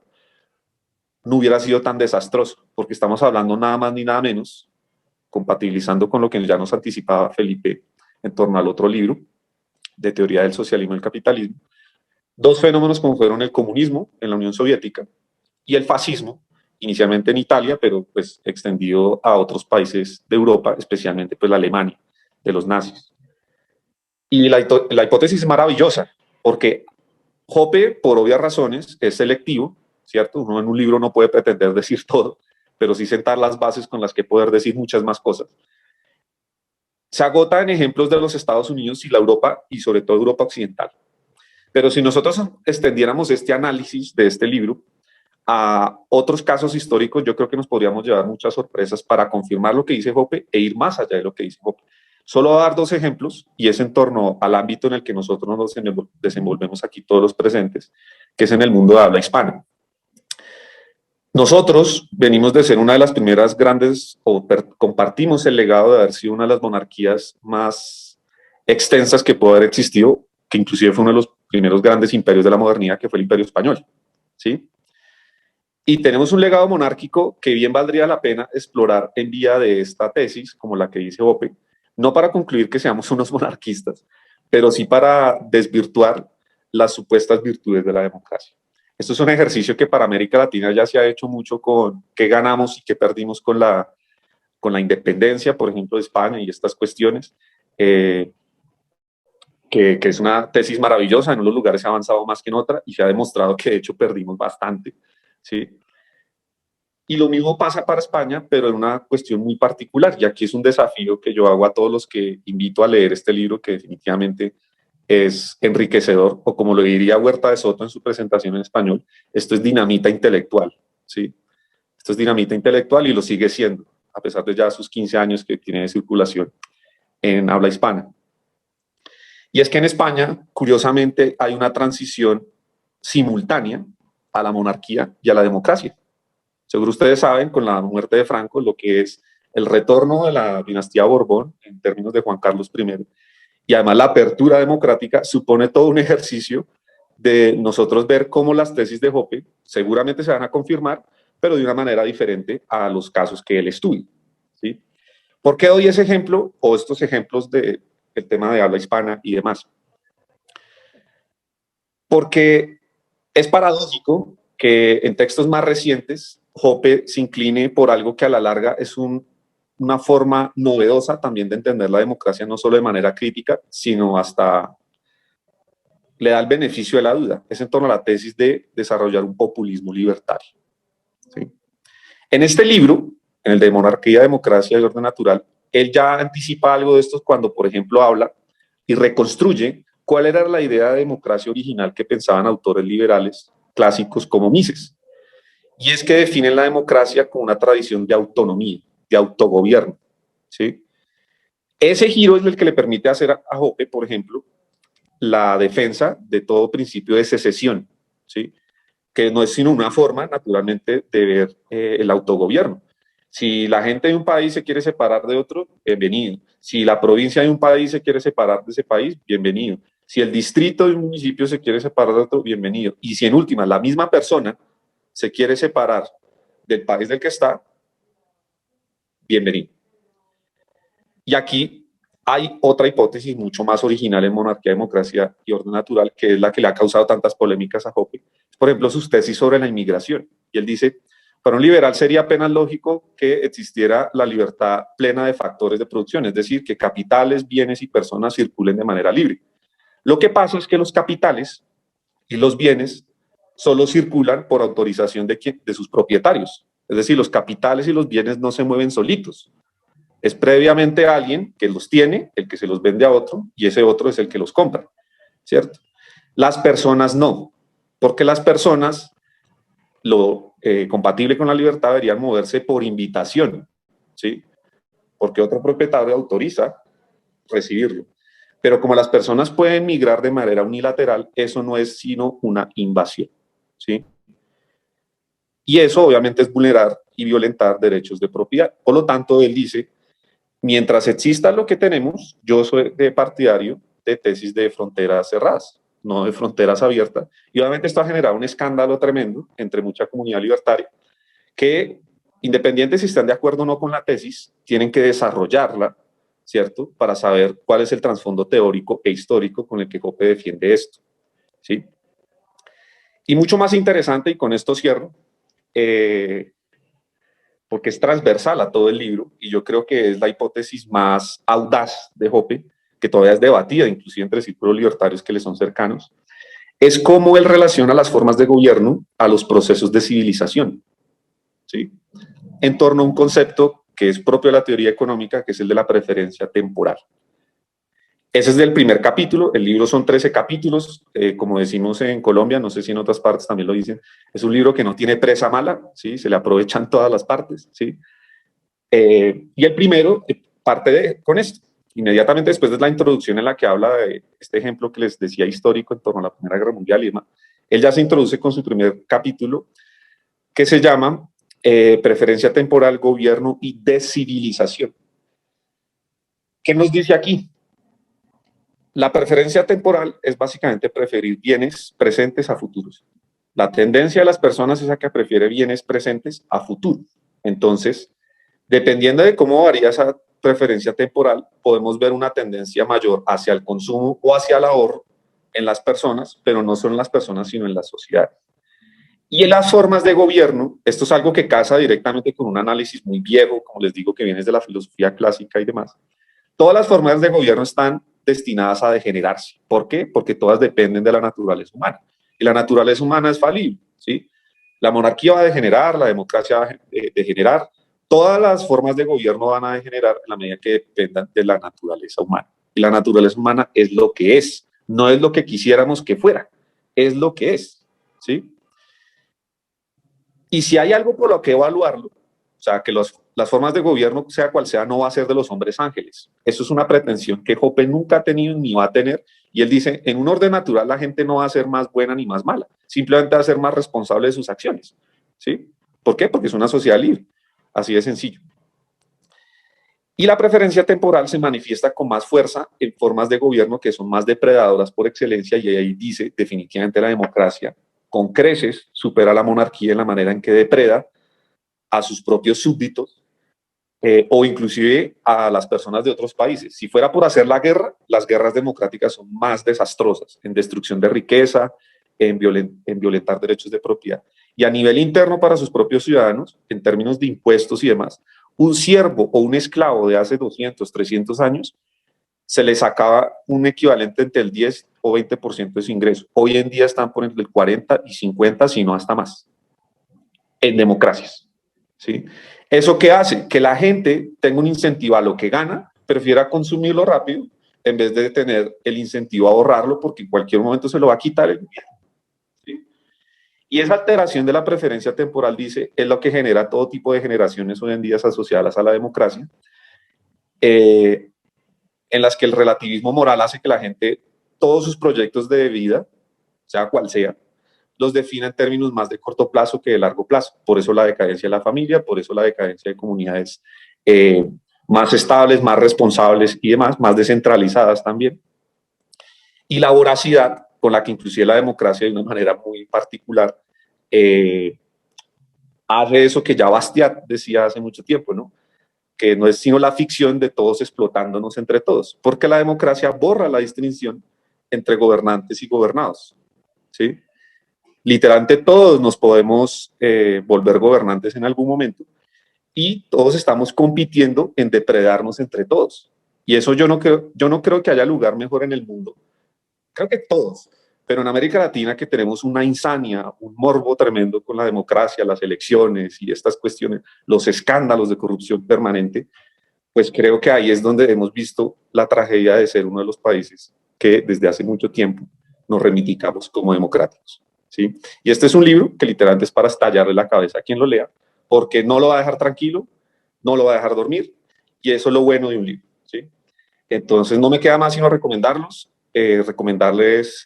no hubiera sido tan desastroso, porque estamos hablando nada más ni nada menos, compatibilizando con lo que ya nos anticipaba Felipe en torno al otro libro de teoría del socialismo y el capitalismo, dos fenómenos como fueron el comunismo en la Unión Soviética y el fascismo, inicialmente en Italia, pero pues extendido a otros países de Europa, especialmente pues la Alemania de los nazis. Y la hipótesis es maravillosa, porque Hoppe, por obvias razones, es selectivo, ¿cierto? Uno en un libro no puede pretender decir todo, pero sí sentar las bases con las que poder decir muchas más cosas. Se agota en ejemplos de los Estados Unidos y la Europa, y sobre todo Europa occidental. Pero si nosotros extendiéramos este análisis de este libro a otros casos históricos, yo creo que nos podríamos llevar muchas sorpresas para confirmar lo que dice Hoppe e ir más allá de lo que dice Hoppe. Solo voy a dar dos ejemplos, y es en torno al ámbito en el que nosotros nos desenvolvemos aquí todos los presentes, que es en el mundo de habla hispana. Nosotros venimos de ser una de las primeras grandes, o compartimos el legado de haber sido una de las monarquías más extensas que pudo haber existido, que inclusive fue uno de los primeros grandes imperios de la modernidad, que fue el Imperio Español, ¿sí? Y tenemos un legado monárquico que bien valdría la pena explorar en vía de esta tesis, como la que dice Hoppe, no para concluir que seamos unos monarquistas, pero sí para desvirtuar las supuestas virtudes de la democracia. Esto es un ejercicio que para América Latina ya se ha hecho mucho con qué ganamos y qué perdimos con la independencia, por ejemplo, de España y estas cuestiones, que es una tesis maravillosa. En unos lugares se ha avanzado más que en otras y se ha demostrado que de hecho perdimos bastante, ¿sí? Y lo mismo pasa para España, pero en una cuestión muy particular, y aquí es un desafío que yo hago a todos los que invito a leer este libro, que definitivamente es enriquecedor, o como lo diría Huerta de Soto en su presentación en español, esto es dinamita intelectual, ¿sí? Esto es dinamita intelectual y lo sigue siendo, a pesar de ya sus 15 años que tiene de circulación en habla hispana. Y es que en España, curiosamente, hay una transición simultánea a la monarquía y a la democracia. Seguro ustedes saben, con la muerte de Franco, lo que es el retorno de la dinastía Borbón, en términos de Juan Carlos I, y además la apertura democrática, supone todo un ejercicio de nosotros ver cómo las tesis de Hoppe seguramente se van a confirmar, pero de una manera diferente a los casos que él estudia, ¿sí? ¿Por qué doy ese ejemplo o estos ejemplos del tema de habla hispana y demás? Porque es paradójico que en textos más recientes Hoppe se incline por algo que a la larga es una forma novedosa también de entender la democracia, no solo de manera crítica, sino hasta le da el beneficio de la duda. Es en torno a la tesis de desarrollar un populismo libertario, ¿sí? En este libro, en el de Monarquía, Democracia y Orden Natural, él ya anticipa algo de esto cuando, por ejemplo, habla y reconstruye cuál era la idea de democracia original que pensaban autores liberales clásicos como Mises. Y es que definen la democracia como una tradición de autonomía, de autogobierno, ¿sí? Ese giro es el que le permite hacer a Hoppe, por ejemplo, la defensa de todo principio de secesión, ¿sí? Que no es sino una forma, naturalmente, de ver el autogobierno. Si la gente de un país se quiere separar de otro, bienvenido. Si la provincia de un país se quiere separar de ese país, bienvenido. Si el distrito de un municipio se quiere separar de otro, bienvenido. Y si en última la misma persona se quiere separar del país del que está, bienvenido. Y aquí hay otra hipótesis mucho más original en monarquía, democracia y orden natural, que es la que le ha causado tantas polémicas a Hoppe. Por ejemplo, sus tesis sobre la inmigración. Y él dice, para un liberal sería apenas lógico que existiera la libertad plena de factores de producción, es decir, que capitales, bienes y personas circulen de manera libre. Lo que pasa es que los capitales y los bienes solo circulan por autorización de sus propietarios. Es decir, los capitales y los bienes no se mueven solitos. Es previamente alguien que los tiene, el que se los vende a otro, y ese otro es el que los compra, ¿cierto? Las personas no, porque las personas, lo compatible con la libertad, deberían moverse por invitación, ¿sí? Porque otro propietario autoriza recibirlo. Pero como las personas pueden migrar de manera unilateral, eso no es sino una invasión, ¿sí? Y eso obviamente es vulnerar y violentar derechos de propiedad. Por lo tanto, él dice, mientras exista lo que tenemos, yo soy partidario de tesis de fronteras cerradas, no de fronteras abiertas, y obviamente esto ha generado un escándalo tremendo entre mucha comunidad libertaria, que independiente si están de acuerdo o no con la tesis, tienen que desarrollarla, ¿cierto?, para saber cuál es el trasfondo teórico e histórico con el que Hoppe defiende esto, ¿sí? Y mucho más interesante, y con esto cierro, porque es transversal a todo el libro, y yo creo que es la hipótesis más audaz de Hoppe, que todavía es debatida, inclusive entre círculos libertarios que le son cercanos, es cómo él relaciona las formas de gobierno a los procesos de civilización, ¿sí?, en torno a un concepto que es propio de la teoría económica, que es el de la preferencia temporal. Ese es del primer capítulo, el libro son 13 capítulos, como decimos en Colombia, no sé si en otras partes también lo dicen, es un libro que no tiene presa mala, ¿sí?, se le aprovechan todas las partes, ¿sí? Y el primero parte con esto, inmediatamente después de la introducción en la que habla de este ejemplo que les decía histórico en torno a la Primera Guerra Mundial y demás, él ya se introduce con su primer capítulo, que se llama Preferencia Temporal, Gobierno y Descivilización. ¿Qué nos dice aquí? La preferencia temporal es básicamente preferir bienes presentes a futuros. La tendencia de las personas es a que prefiere bienes presentes a futuro. Entonces, dependiendo de cómo varía esa preferencia temporal, podemos ver una tendencia mayor hacia el consumo o hacia el ahorro en las personas, pero no solo en las personas, sino en la sociedad. Y en las formas de gobierno, esto es algo que casa directamente con un análisis muy viejo, como les digo, que viene de la filosofía clásica y demás. Todas las formas de gobierno están destinadas a degenerarse. ¿Por qué? Porque todas dependen de la naturaleza humana. Y la naturaleza humana es falible, ¿sí? La monarquía va a degenerar, la democracia va a degenerar, todas las formas de gobierno van a degenerar en la medida que dependan de la naturaleza humana. Y la naturaleza humana es lo que es, no es lo que quisiéramos que fuera, es lo que es, ¿sí? Y si hay algo por lo que evaluarlo, o sea, que las formas de gobierno, sea cual sea, no va a ser de los hombres ángeles. Eso es una pretensión que Hoppe nunca ha tenido ni va a tener. Y él dice, en un orden natural la gente no va a ser más buena ni más mala, simplemente va a ser más responsable de sus acciones, ¿sí? ¿Por qué? Porque es una sociedad libre, así de sencillo. Y la preferencia temporal se manifiesta con más fuerza en formas de gobierno que son más depredadoras por excelencia, y ahí dice definitivamente la democracia con creces supera a la monarquía en la manera en que depreda a sus propios súbditos o inclusive a las personas de otros países. Si fuera por hacer la guerra, las guerras democráticas son más desastrosas en destrucción de riqueza, en violentar derechos de propiedad. Y a nivel interno para sus propios ciudadanos, en términos de impuestos y demás, un siervo o un esclavo de hace 200, 300 años, se le sacaba un equivalente entre el 10 o 20% de su ingreso. Hoy en día están por entre el 40 y 50, si no hasta más, en democracias, ¿sí? ¿Eso qué hace? Que la gente tenga un incentivo a lo que gana, prefiera consumirlo rápido, en vez de tener el incentivo a ahorrarlo, porque en cualquier momento se lo va a quitar el gobierno, ¿sí? Y esa alteración de la preferencia temporal, dice, es lo que genera todo tipo de generaciones hoy en día asociadas a la democracia, en las que el relativismo moral hace que la gente, todos sus proyectos de vida, sea cual sea, los define en términos más de corto plazo que de largo plazo. Por eso la decadencia de la familia, por eso la decadencia de comunidades más estables, más responsables y demás, más descentralizadas también. Y la voracidad con la que inclusive la democracia de una manera muy particular hace eso que ya Bastiat decía hace mucho tiempo, ¿no? Que no es sino la ficción de todos explotándonos entre todos, porque la democracia borra la distinción entre gobernantes y gobernados, ¿sí? Literalmente todos nos podemos volver gobernantes en algún momento y todos estamos compitiendo en depredarnos entre todos. Y eso yo no creo que haya lugar mejor en el mundo. Creo que todos, pero en América Latina, que tenemos una insania, un morbo tremendo con la democracia, las elecciones y estas cuestiones, los escándalos de corrupción permanente, pues creo que ahí es donde hemos visto la tragedia de ser uno de los países que desde hace mucho tiempo nos reivindicamos como democráticos, ¿sí? Y este es un libro que literalmente es para estallarle la cabeza a quien lo lea, porque no lo va a dejar tranquilo, no lo va a dejar dormir, y eso es lo bueno de un libro, ¿sí? Entonces no me queda más sino recomendarles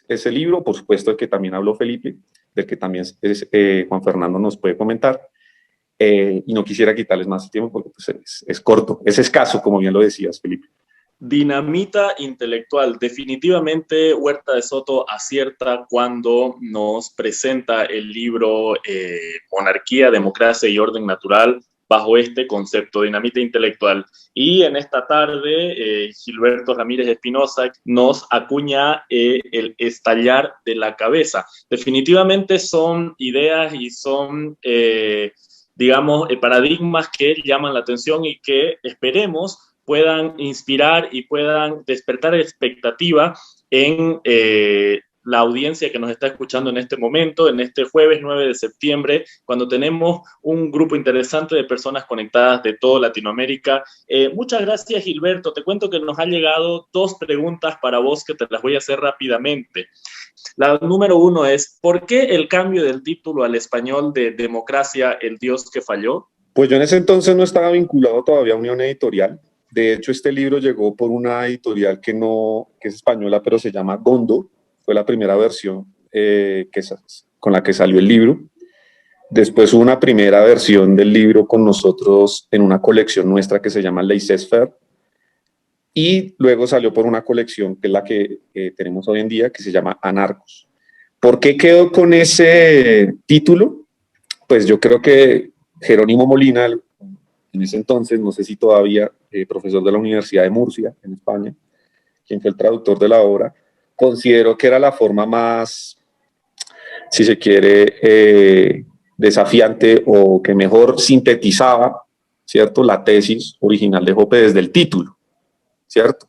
ese libro, por supuesto, el que también habló Felipe, del que también Juan Fernando nos puede comentar, y no quisiera quitarles más tiempo porque pues, es corto, es escaso, como bien lo decías, Felipe. Dinamita intelectual. Definitivamente Huerta de Soto acierta cuando nos presenta el libro Monarquía, Democracia y Orden Natural bajo este concepto, dinamita intelectual. Y en esta tarde, Gilberto Ramírez Espinosa nos acuña el estallar de la cabeza. Definitivamente son ideas y son, digamos, paradigmas que llaman la atención y que esperemos puedan inspirar y puedan despertar expectativa en la audiencia que nos está escuchando en este momento, en este jueves 9 de septiembre, cuando tenemos un grupo interesante de personas conectadas de toda Latinoamérica. Muchas gracias, Gilberto. Te cuento que nos han llegado 2 preguntas para vos que te las voy a hacer rápidamente. La número 1 es, ¿por qué el cambio del título al español de Democracia, el Dios que falló? Pues yo en ese entonces no estaba vinculado todavía a Unión Editorial. De hecho, este libro llegó por una editorial que es española, pero se llama Gondo. Fue la primera versión con la que salió el libro. Después hubo una primera versión del libro con nosotros en una colección nuestra que se llama Laissez-faire. Y luego salió por una colección que es la que tenemos hoy en día, que se llama Anarcos. ¿Por qué quedó con ese título? Pues yo creo que Jerónimo Molina, en ese entonces, no sé si todavía, profesor de la Universidad de Murcia, en España, quien fue el traductor de la obra, consideró que era la forma más, si se quiere, desafiante o que mejor sintetizaba, ¿cierto?, la tesis original de Hoppe desde el título, ¿cierto?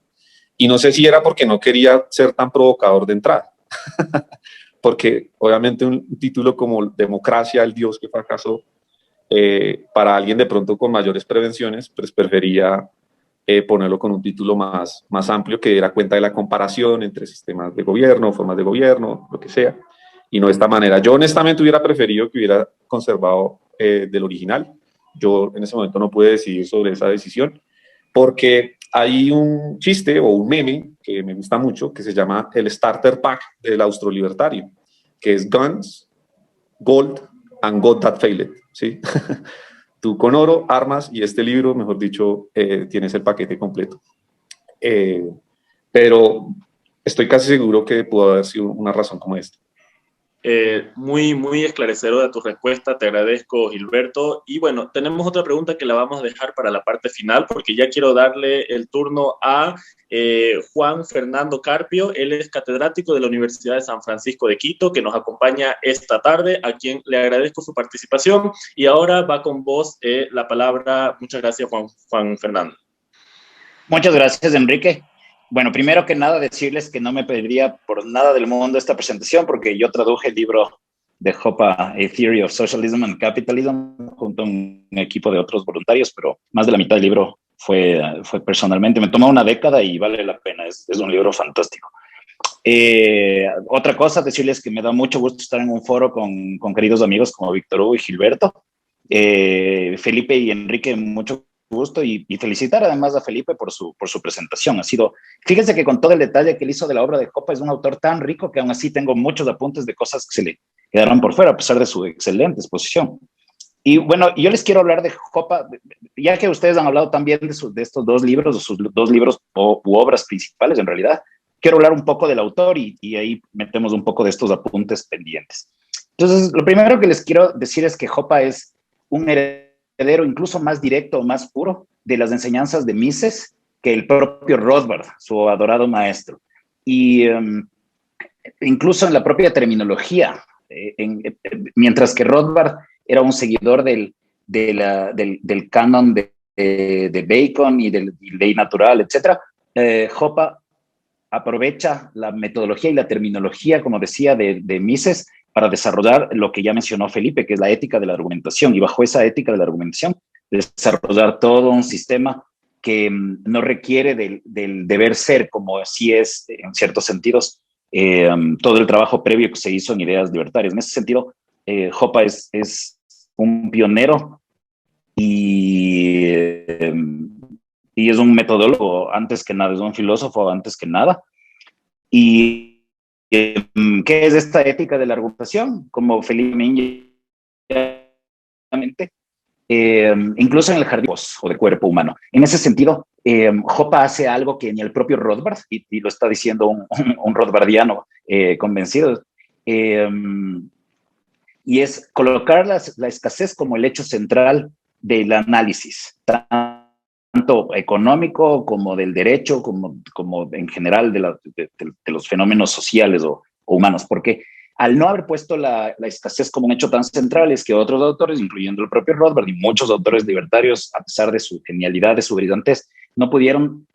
Y no sé si era porque no quería ser tan provocador de entrada, porque obviamente un título como Democracia, el Dios que fracasó, para alguien de pronto con mayores prevenciones, pues prefería ponerlo con un título más amplio que diera cuenta de la comparación entre sistemas de gobierno, formas de gobierno, lo que sea, y no de esta manera. Yo honestamente hubiera preferido que hubiera conservado del original. Yo en ese momento no pude decidir sobre esa decisión, porque hay un chiste o un meme que me gusta mucho, que se llama el Starter Pack del Austrolibertario, que es Guns, Gold and God That Failed, ¿sí? Tú con oro, armas y este libro, mejor dicho, tienes el paquete completo. Pero estoy casi seguro que pudo haber sido una razón como esta. Muy esclarecedora tu respuesta, te agradezco, Gilberto. Y bueno, tenemos otra pregunta que la vamos a dejar para la parte final, porque ya quiero darle el turno a Juan Fernando Carpio. Él es catedrático de la Universidad de San Francisco de Quito, que nos acompaña esta tarde, a quien le agradezco su participación. Y ahora va con vos la palabra. Muchas gracias, Juan Fernando. Muchas gracias, Enrique. Bueno, primero que nada decirles que no me pediría por nada del mundo esta presentación, porque yo traduje el libro de Hoppe, A Theory of Socialism and Capitalism, junto a un equipo de otros voluntarios, pero más de la mitad del libro fue personalmente. Me tomó una década y vale la pena, es un libro fantástico. Otra cosa, decirles que me da mucho gusto estar en un foro con queridos amigos como Víctor Hugo y Gilberto. Felipe y Enrique, mucho gusto y felicitar además a Felipe por su presentación. Fíjense que con todo el detalle que él hizo de la obra de Hoppe, es un autor tan rico que aún así tengo muchos apuntes de cosas que se le quedaron por fuera a pesar de su excelente exposición. Y bueno, yo les quiero hablar de Hoppe, ya que ustedes han hablado también de estos 2 libros, de sus 2 libros u obras principales en realidad. Quiero hablar un poco del autor y ahí metemos un poco de estos apuntes pendientes. Entonces, lo primero que les quiero decir es que Hoppe es un heredero incluso más directo, más puro de las enseñanzas de Mises que el propio Rothbard, su adorado maestro. Y incluso en la propia terminología, mientras que Rothbard era un seguidor del canon de Bacon y de ley natural, etc., Hoppe aprovecha la metodología y la terminología, como decía, de Mises para desarrollar lo que ya mencionó Felipe, que es la ética de la argumentación, y bajo esa ética de la argumentación desarrollar todo un sistema que no requiere del deber ser, como sí es, en ciertos sentidos, todo el trabajo previo que se hizo en ideas libertarias. En ese sentido, Hoppe es un pionero y es un metodólogo antes que nada, es un filósofo antes que nada. Y ¿qué es esta ética de la argumentación? Como Felipe Minge, incluso en el jardín o del cuerpo humano. En ese sentido, Hoppe hace algo que ni el propio Rothbard, y lo está diciendo un Rothbardiano convencido, y es colocar la escasez como el hecho central del análisis, tanto económico como del derecho, como en general de los fenómenos sociales o humanos, porque al no haber puesto la escasez como un hecho tan central, es que otros autores, incluyendo el propio Rothbard y muchos autores libertarios, a pesar de su genialidad, de su brillantez, no pudieron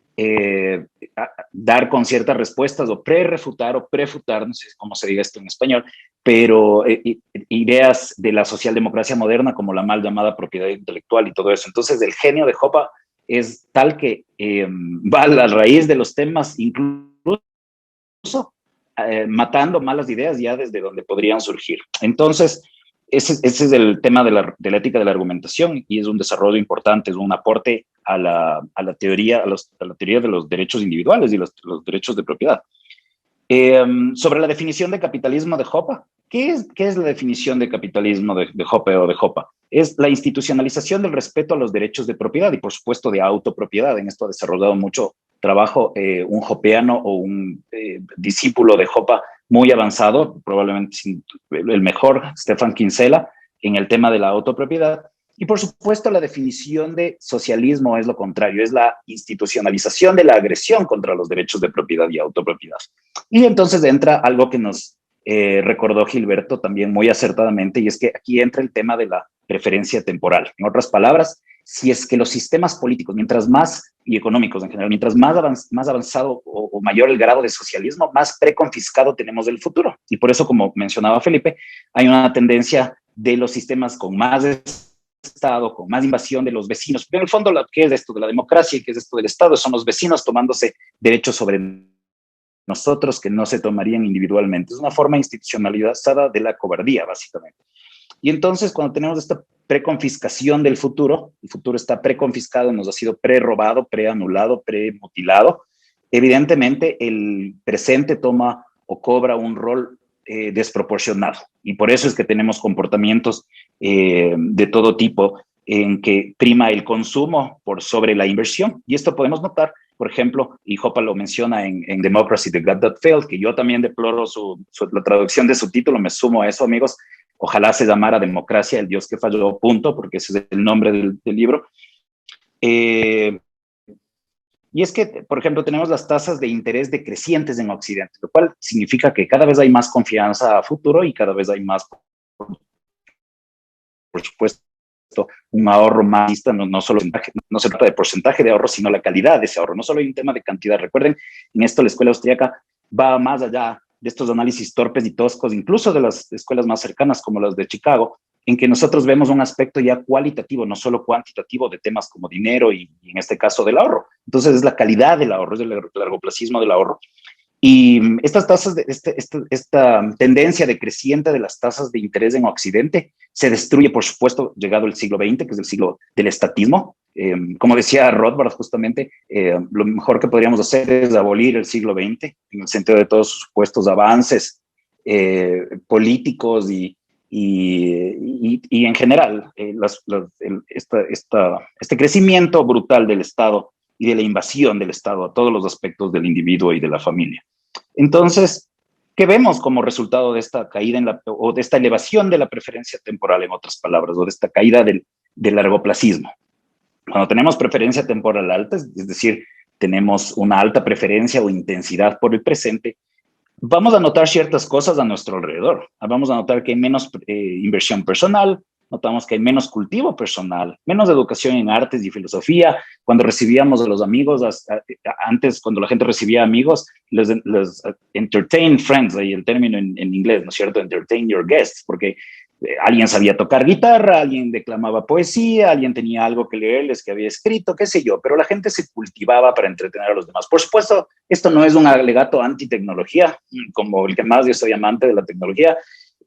dar con ciertas respuestas o pre-refutar o prefutar, no sé cómo se diga esto en español, pero ideas de la socialdemocracia moderna como la mal llamada propiedad intelectual y todo eso. Entonces el genio de Hoppe es tal que va a la raíz de los temas, incluso matando malas ideas ya desde donde podrían surgir. Entonces, ese es el tema de la ética de la argumentación y es un desarrollo importante, es un aporte a la teoría, a la teoría de los derechos individuales y los derechos de propiedad. Sobre la definición de capitalismo de Hoppe, ¿qué es la definición de capitalismo de Hoppe o de Hoppe? Es la institucionalización del respeto a los derechos de propiedad y, por supuesto, de autopropiedad. En esto ha desarrollado mucho trabajo un hoppeano o un discípulo de Hoppe muy avanzado, probablemente el mejor, Stefan Kinsella, en el tema de la autopropiedad. Y, por supuesto, la definición de socialismo es lo contrario, es la institucionalización de la agresión contra los derechos de propiedad y autopropiedad. Y entonces entra algo que nos recordó Gilberto también muy acertadamente, y es que aquí entra el tema de la preferencia temporal. En otras palabras, si es que los sistemas políticos, mientras más, y económicos en general, mientras más avanzado o mayor el grado de socialismo, más preconfiscado tenemos el futuro. Y por eso, como mencionaba Felipe, hay una tendencia de los sistemas con más Estado, con más invasión de los vecinos. Pero en el fondo, ¿qué es esto de la democracia y qué es esto del Estado? Son los vecinos tomándose derechos sobre nosotros que no se tomarían individualmente. Es una forma institucionalizada de la cobardía, básicamente. Y entonces, cuando tenemos esta preconfiscación del futuro, el futuro está preconfiscado, nos ha sido prerrobado, preanulado, premutilado, evidentemente el presente toma o cobra un rol desproporcionado. Y por eso es que tenemos comportamientos de todo tipo en que prima el consumo por sobre la inversión. Y esto podemos notar, por ejemplo, y Hoppe lo menciona en Democracy, The God That Failed, que yo también deploro la traducción de su título, me sumo a eso, amigos. Ojalá se llamara Democracia, el Dios que falló, punto, porque ese es el nombre del libro. Y es que, por ejemplo, tenemos las tasas de interés decrecientes en Occidente, lo cual significa que cada vez hay más confianza a futuro y cada vez hay más, por supuesto, un ahorro más, no solo no se trata de porcentaje de ahorro, sino la calidad de ese ahorro. No solo hay un tema de cantidad. Recuerden, en esto la escuela austríaca va más allá de estos análisis torpes y toscos, incluso de las escuelas más cercanas como las de Chicago, en que nosotros vemos un aspecto ya cualitativo, no solo cuantitativo, de temas como dinero y en este caso del ahorro. Entonces es la calidad del ahorro, es el largoplacismo del ahorro. Y estas tasas, esta tendencia decreciente de las tasas de interés en Occidente se destruye, por supuesto, llegado el siglo XX, que es el siglo del estatismo. Como decía Rothbard, justamente, lo mejor que podríamos hacer es abolir el siglo XX, en el sentido de todos sus supuestos avances políticos y en general, este crecimiento brutal del Estado y de la invasión del Estado a todos los aspectos del individuo y de la familia. Entonces, ¿qué vemos como resultado de esta caída o de esta elevación de la preferencia temporal, en otras palabras, o de esta caída del largoplacismo? Cuando tenemos preferencia temporal alta, es decir, tenemos una alta preferencia o intensidad por el presente, vamos a notar ciertas cosas a nuestro alrededor. Vamos a notar que hay menos inversión personal, notamos que hay menos cultivo personal, menos educación en artes y filosofía. Cuando recibíamos a los amigos, antes cuando la gente recibía amigos, les entertain friends, ahí el término en inglés, ¿no es cierto? Entertain your guests, porque alguien sabía tocar guitarra, alguien declamaba poesía, alguien tenía algo que leerles que había escrito, qué sé yo, pero la gente se cultivaba para entretener a los demás. Por supuesto, esto no es un alegato anti-tecnología, como el que más yo soy amante de la tecnología.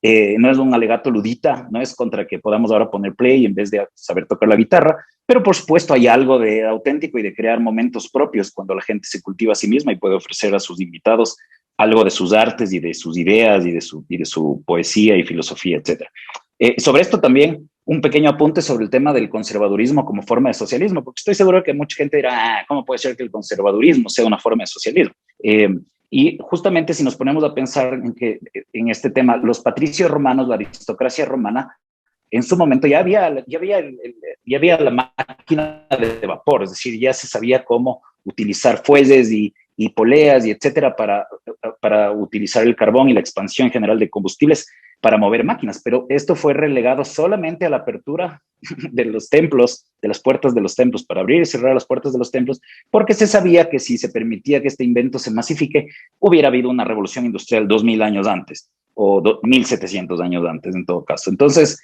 No es un alegato ludita, no es contra que podamos ahora poner play en vez de saber tocar la guitarra, pero por supuesto hay algo de auténtico y de crear momentos propios cuando la gente se cultiva a sí misma y puede ofrecer a sus invitados algo de sus artes y de sus ideas y de su poesía y filosofía, etc. Sobre esto también, un pequeño apunte sobre el tema del conservadurismo como forma de socialismo, porque estoy seguro que mucha gente dirá, ¿cómo puede ser que el conservadurismo sea una forma de socialismo? Y justamente si nos ponemos a pensar en este tema, los patricios romanos, la aristocracia romana, en su momento ya había la máquina de vapor, es decir, ya se sabía cómo utilizar fuelles y poleas y etcétera para utilizar el carbón y la expansión general de combustibles para mover máquinas, pero esto fue relegado solamente a la apertura de los templos, de las puertas de los templos, para abrir y cerrar las puertas de los templos, porque se sabía que si se permitía que este invento se masifique, hubiera habido una revolución industrial 2000 años antes, o 1700 años antes en todo caso. Entonces,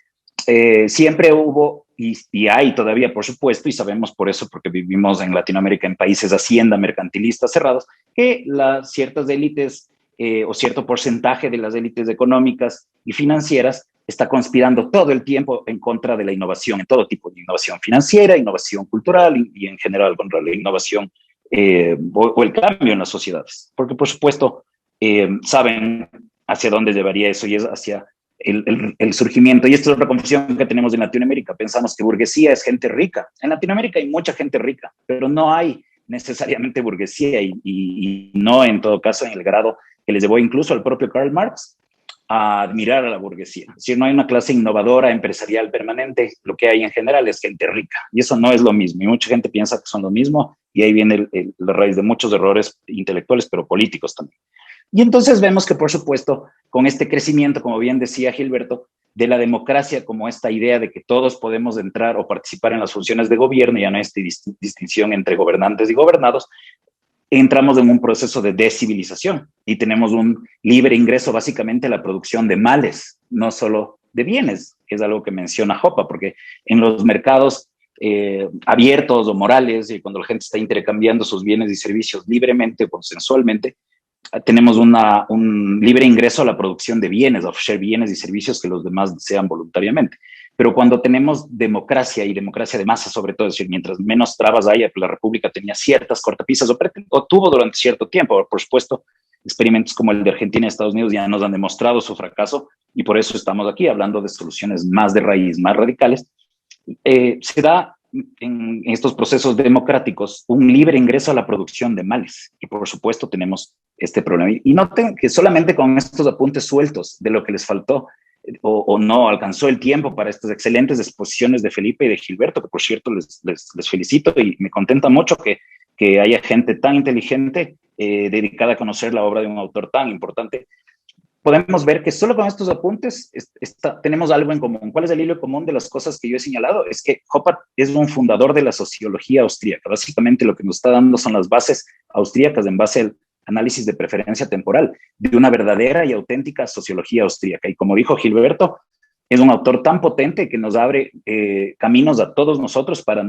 siempre hubo, y hay todavía, por supuesto, y sabemos por eso, porque vivimos en Latinoamérica en países hacienda mercantilistas cerrados, que las ciertas élites o cierto porcentaje de las élites económicas y financieras está conspirando todo el tiempo en contra de la innovación, en todo tipo de innovación financiera, innovación cultural y en general contra la innovación o el cambio en las sociedades. Porque, por supuesto, saben hacia dónde llevaría eso y es hacia el surgimiento. Y esto es otra confusión que tenemos en Latinoamérica. Pensamos que burguesía es gente rica. En Latinoamérica hay mucha gente rica, pero no hay necesariamente burguesía y no en todo caso en el grado que les llevó incluso al propio Karl Marx a admirar a la burguesía. Es decir, no hay una clase innovadora, empresarial permanente, lo que hay en general es gente rica, y eso no es lo mismo, y mucha gente piensa que son lo mismo, y ahí viene la raíz de muchos errores intelectuales, pero políticos también. Y entonces vemos que, por supuesto, con este crecimiento, como bien decía Gilberto, de la democracia como esta idea de que todos podemos entrar o participar en las funciones de gobierno, ya no hay esta distinción entre gobernantes y gobernados, entramos en un proceso de descivilización y tenemos un libre ingreso básicamente a la producción de males, no solo de bienes, que es algo que menciona Hoppe, porque en los mercados abiertos o morales, y cuando la gente está intercambiando sus bienes y servicios libremente o consensualmente, tenemos un libre ingreso a la producción de bienes, a ofrecer bienes y servicios que los demás desean voluntariamente. Pero cuando tenemos democracia y democracia de masa, sobre todo, es decir, mientras menos trabas haya, la República tenía ciertas cortapisas o tuvo durante cierto tiempo, por supuesto, experimentos como el de Argentina y Estados Unidos ya nos han demostrado su fracaso y por eso estamos aquí hablando de soluciones más de raíz, más radicales. Se da en estos procesos democráticos un libre ingreso a la producción de males y por supuesto tenemos este problema. Y noten que solamente con estos apuntes sueltos de lo que les faltó o no alcanzó el tiempo para estas excelentes exposiciones de Felipe y de Gilberto, que por cierto les felicito y me contenta mucho que haya gente tan inteligente dedicada a conocer la obra de un autor tan importante. Podemos ver que solo con estos apuntes tenemos algo en común. ¿Cuál es el hilo común de las cosas que yo he señalado? Es que Hoppe es un fundador de la sociología austríaca. Básicamente lo que nos está dando son las bases austríacas en base al análisis de preferencia temporal de una verdadera y auténtica sociología austríaca. Y como dijo Gilberto, es un autor tan potente que nos abre caminos a todos nosotros para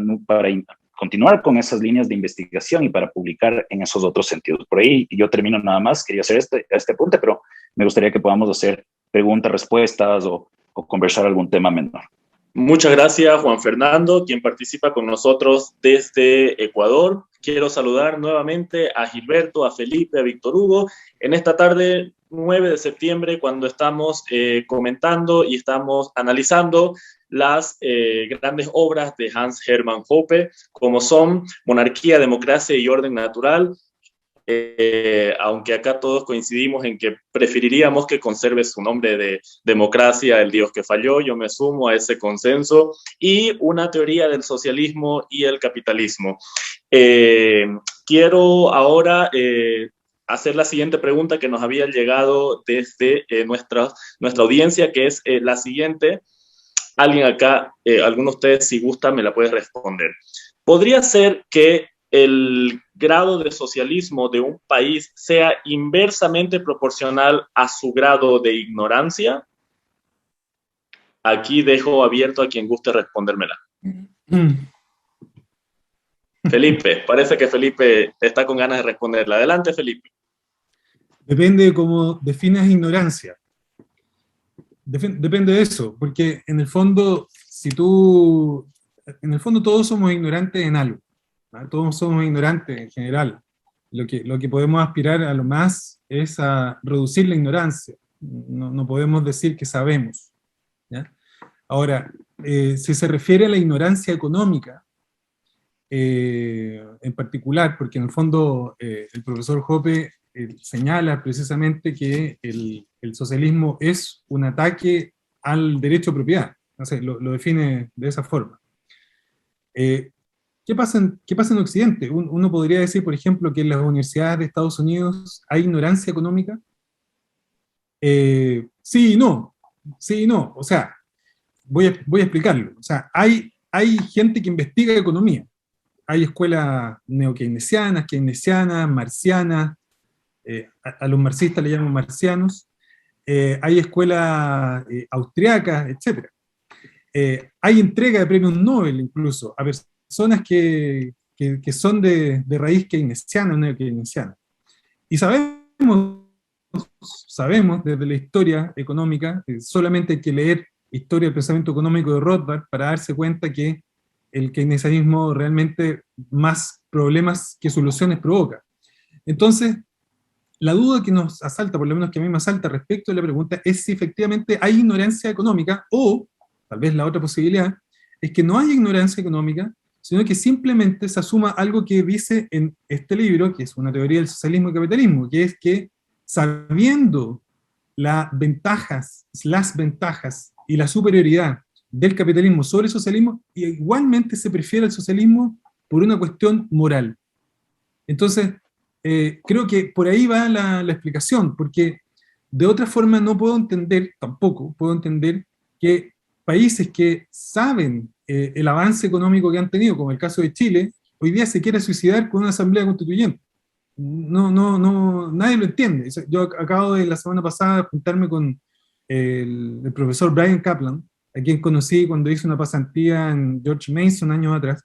continuar con esas líneas de investigación y para publicar en esos otros sentidos. Por ahí yo termino nada más, quería hacer este apunte, pero me gustaría que podamos hacer preguntas, respuestas o conversar algún tema menor. Muchas gracias, Juan Fernando, quien participa con nosotros desde Ecuador. Quiero saludar nuevamente a Gilberto, a Felipe, a Víctor Hugo en esta tarde 9 de septiembre, cuando estamos comentando y estamos analizando las grandes obras de Hans Hermann Hoppe, como son Monarquía, Democracia y Orden Natural, aunque acá todos coincidimos en que preferiríamos que conserve su nombre de Democracia, el Dios que falló, yo me sumo a ese consenso, y Una teoría del socialismo y el capitalismo. Quiero ahora hacer la siguiente pregunta que nos había llegado desde nuestra audiencia, que es la siguiente. Alguien acá, alguno de ustedes, si gusta, me la puede responder. ¿Podría ser que el grado de socialismo de un país sea inversamente proporcional a su grado de ignorancia? Aquí dejo abierto a quien guste respondérmela. Felipe, parece que Felipe está con ganas de responderla. Adelante, Felipe. Depende de cómo defines ignorancia. Depende de eso, porque en el fondo, todos somos ignorantes en algo. ¿No? Todos somos ignorantes en general. Lo que podemos aspirar a lo más es a reducir la ignorancia. No podemos decir que sabemos, ¿ya? Ahora, si se refiere a la ignorancia económica, en particular, porque en el fondo el profesor Hoppe señala precisamente que el socialismo es un ataque al derecho a propiedad, no sé, lo define de esa forma. ¿Qué pasa en Occidente? Uno podría decir, por ejemplo, que en las universidades de Estados Unidos hay ignorancia económica. Sí y no, o sea, voy a explicarlo. O sea, hay gente que investiga economía, hay escuelas neo-keynesianas, keynesianas, marcianas, a los marxistas le llaman marcianos, hay escuelas austriacas, etc. Hay entrega de premios Nobel incluso a personas que son de raíz keynesiana o neo-keynesiana. Y sabemos desde la historia económica, solamente hay que leer Historia del Pensamiento Económico de Rothbard para darse cuenta que el keynesianismo realmente más problemas que soluciones provoca. Entonces, la duda que nos asalta, por lo menos que a mí me asalta respecto a la pregunta, es si efectivamente hay ignorancia económica, o tal vez la otra posibilidad es que no haya ignorancia económica, sino que simplemente se asuma algo que dice en este libro, que es una teoría del socialismo y capitalismo, que es que sabiendo las ventajas y la superioridad del capitalismo sobre el socialismo, igualmente se prefiere el socialismo por una cuestión moral. Entonces, creo que por ahí va la explicación, porque de otra forma no puedo entender, tampoco puedo entender que países que saben el avance económico que han tenido, como el caso de Chile, hoy día se quiera suicidar con una asamblea constituyente. No, nadie lo entiende. Yo acabo de la semana pasada juntarme con el profesor Brian Kaplan, a quien conocí cuando hice una pasantía en George Mason años atrás,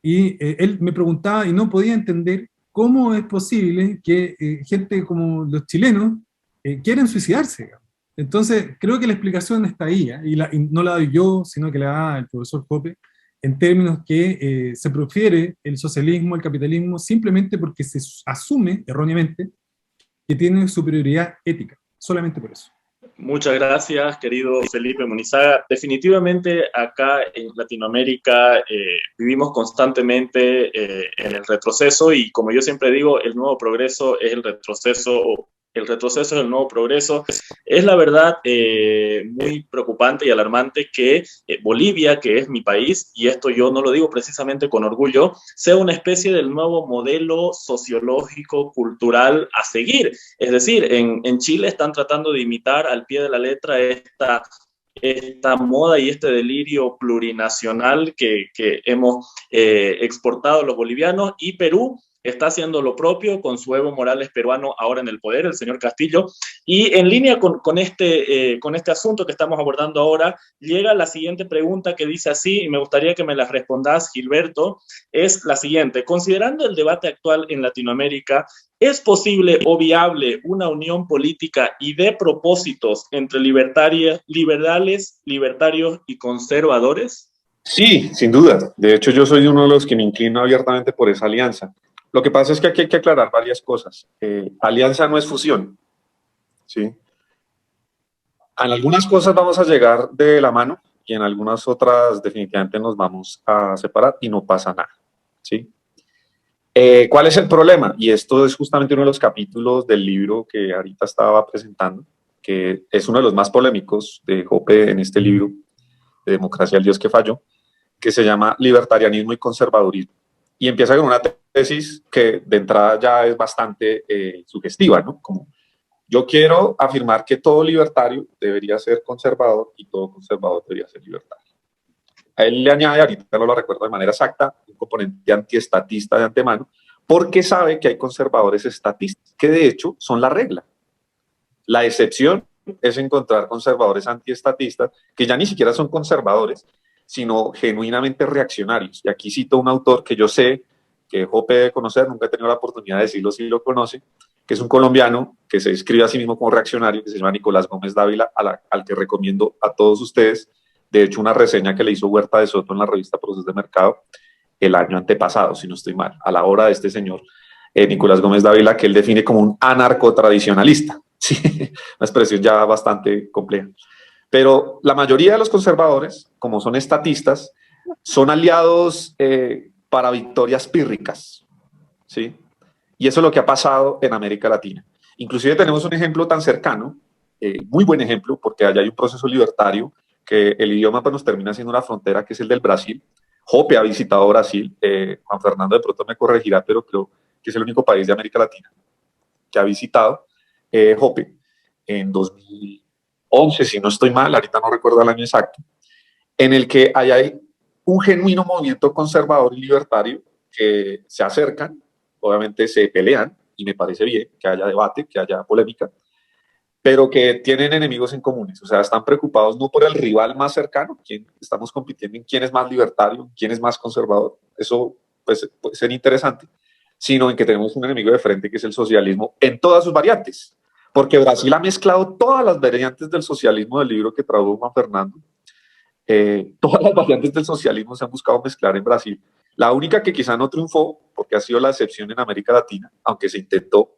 y él me preguntaba y no podía entender cómo es posible que gente como los chilenos quieran suicidarse. Entonces, creo que la explicación está ahí, y no la doy yo, sino que la da el profesor Hoppe, en términos que se prefiere el socialismo al capitalismo simplemente porque se asume, erróneamente, que tiene superioridad ética, solamente por eso. Muchas gracias, querido Felipe Monizaga. Definitivamente acá en Latinoamérica vivimos constantemente en el retroceso, y como yo siempre digo, el nuevo progreso es el retroceso es el nuevo progreso. Es la verdad muy preocupante y alarmante que Bolivia, que es mi país, y esto yo no lo digo precisamente con orgullo, sea una especie del nuevo modelo sociológico, cultural a seguir. Es decir, en Chile están tratando de imitar al pie de la letra esta moda y este delirio plurinacional que hemos exportado los bolivianos, y Perú está haciendo lo propio con su Evo Morales peruano ahora en el poder, el señor Castillo. Y en línea con este asunto que estamos abordando ahora, llega la siguiente pregunta que dice así, y me gustaría que me la respondas, Gilberto, es la siguiente. Considerando el debate actual en Latinoamérica, ¿es posible o viable una unión política y de propósitos entre liberales, libertarios y conservadores? Sí, sin duda. De hecho, yo soy uno de los que me inclino abiertamente por esa alianza. Lo que pasa es que aquí hay que aclarar varias cosas. Alianza no es fusión, ¿sí? En algunas cosas vamos a llegar de la mano y en algunas otras definitivamente nos vamos a separar y no pasa nada, ¿sí? ¿Cuál es el problema? Y esto es justamente uno de los capítulos del libro que ahorita estaba presentando, que es uno de los más polémicos de Hoppe en este libro, de Democracia, el Dios que falló, que se llama Libertarianismo y Conservadurismo. Y empieza con una tesis que de entrada ya es bastante sugestiva, ¿no? Como yo quiero afirmar que todo libertario debería ser conservador y todo conservador debería ser libertario. A él le añade, ahorita no lo recuerdo de manera exacta, un componente antiestatista de antemano, porque sabe que hay conservadores estatistas, que de hecho son la regla. La excepción es encontrar conservadores antiestatistas que ya ni siquiera son conservadores, sino genuinamente reaccionarios. Y aquí cito un autor que yo sé que Hoppe debe conocer, nunca he tenido la oportunidad de decirlo si lo conoce, que es un colombiano que se describe a sí mismo como reaccionario, que se llama Nicolás Gómez Dávila, al que recomiendo a todos ustedes, de hecho una reseña que le hizo Huerta de Soto en la revista Procesos de Mercado el año antepasado, si no estoy mal, a la hora de este señor Nicolás Gómez Dávila, que él define como un anarcotradicionalista. Sí, una expresión ya bastante compleja. Pero la mayoría de los conservadores, como son estatistas, son aliados para victorias pírricas, ¿sí? Y eso es lo que ha pasado en América Latina. Inclusive tenemos un ejemplo tan cercano, muy buen ejemplo, porque allá hay un proceso libertario, que el idioma pues, nos termina siendo una frontera, que es el del Brasil. Jope ha visitado Brasil, Juan Fernando de pronto me corregirá, pero creo que es el único país de América Latina que ha visitado Jope en 2011, si no estoy mal, ahorita no recuerdo el año exacto, en el que hay un genuino movimiento conservador y libertario que se acercan, obviamente se pelean, y me parece bien que haya debate, que haya polémica, pero que tienen enemigos en comunes, o sea, están preocupados no por el rival más cercano, estamos compitiendo en quién es más libertario, quién es más conservador, eso pues, puede ser interesante, sino en que tenemos un enemigo de frente que es el socialismo en todas sus variantes, porque Brasil ha mezclado todas las variantes del socialismo del libro que tradujo Juan Fernando, todas las variantes del socialismo se han buscado mezclar en Brasil. La única que quizá no triunfó, porque ha sido la excepción en América Latina, aunque se intentó,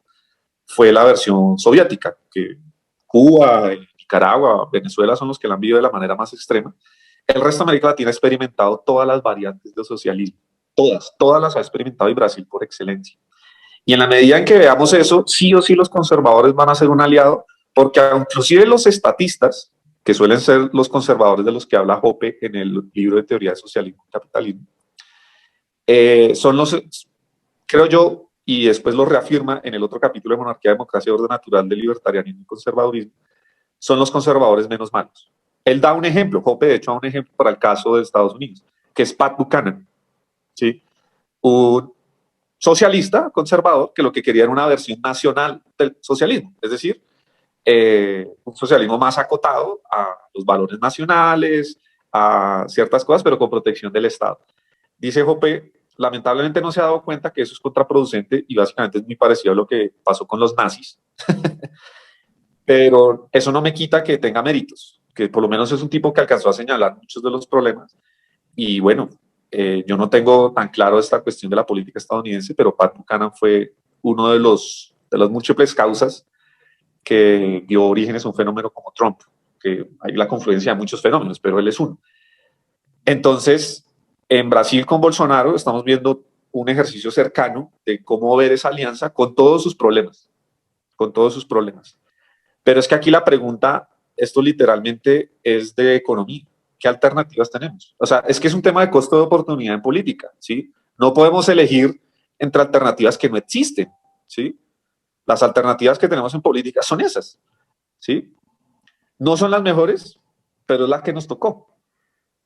fue la versión soviética, que Cuba, Nicaragua, Venezuela son los que la han vivido de la manera más extrema. El resto de América Latina ha experimentado todas las variantes del socialismo, todas las ha experimentado, y Brasil por excelencia. Y en la medida en que veamos eso, sí o sí los conservadores van a ser un aliado, porque inclusive los estatistas, que suelen ser los conservadores de los que habla Jope en el libro de Teoría de Socialismo y Capitalismo, son los, creo yo, y después lo reafirma en el otro capítulo de Monarquía, Democracia y Orden Natural del Libertarianismo y Conservadurismo, son los conservadores menos malos. Él da un ejemplo, Jope de hecho da un ejemplo para el caso de Estados Unidos, que es Pat Buchanan, ¿sí? Un socialista conservador que lo que quería era una versión nacional del socialismo, es decir, un socialismo más acotado a los valores nacionales, a ciertas cosas, pero con protección del Estado. Dice Jope, lamentablemente no se ha dado cuenta que eso es contraproducente y básicamente es muy parecido a lo que pasó con los nazis. Pero eso no me quita que tenga méritos, que por lo menos es un tipo que alcanzó a señalar muchos de los problemas. Y bueno, yo no tengo tan claro esta cuestión de la política estadounidense, pero Pat Buchanan fue uno de las múltiples causas que dio orígenes a un fenómeno como Trump, que hay la confluencia de muchos fenómenos, pero él es uno. Entonces, en Brasil con Bolsonaro estamos viendo un ejercicio cercano de cómo ver esa alianza con todos sus problemas, con todos sus problemas. Pero es que aquí la pregunta, esto literalmente es de economía. ¿Qué alternativas tenemos? O sea, es que es un tema de costo de oportunidad en política, ¿sí? No podemos elegir entre alternativas que no existen, ¿sí? Las alternativas que tenemos en política son esas, ¿sí? No son las mejores, pero es la que nos tocó.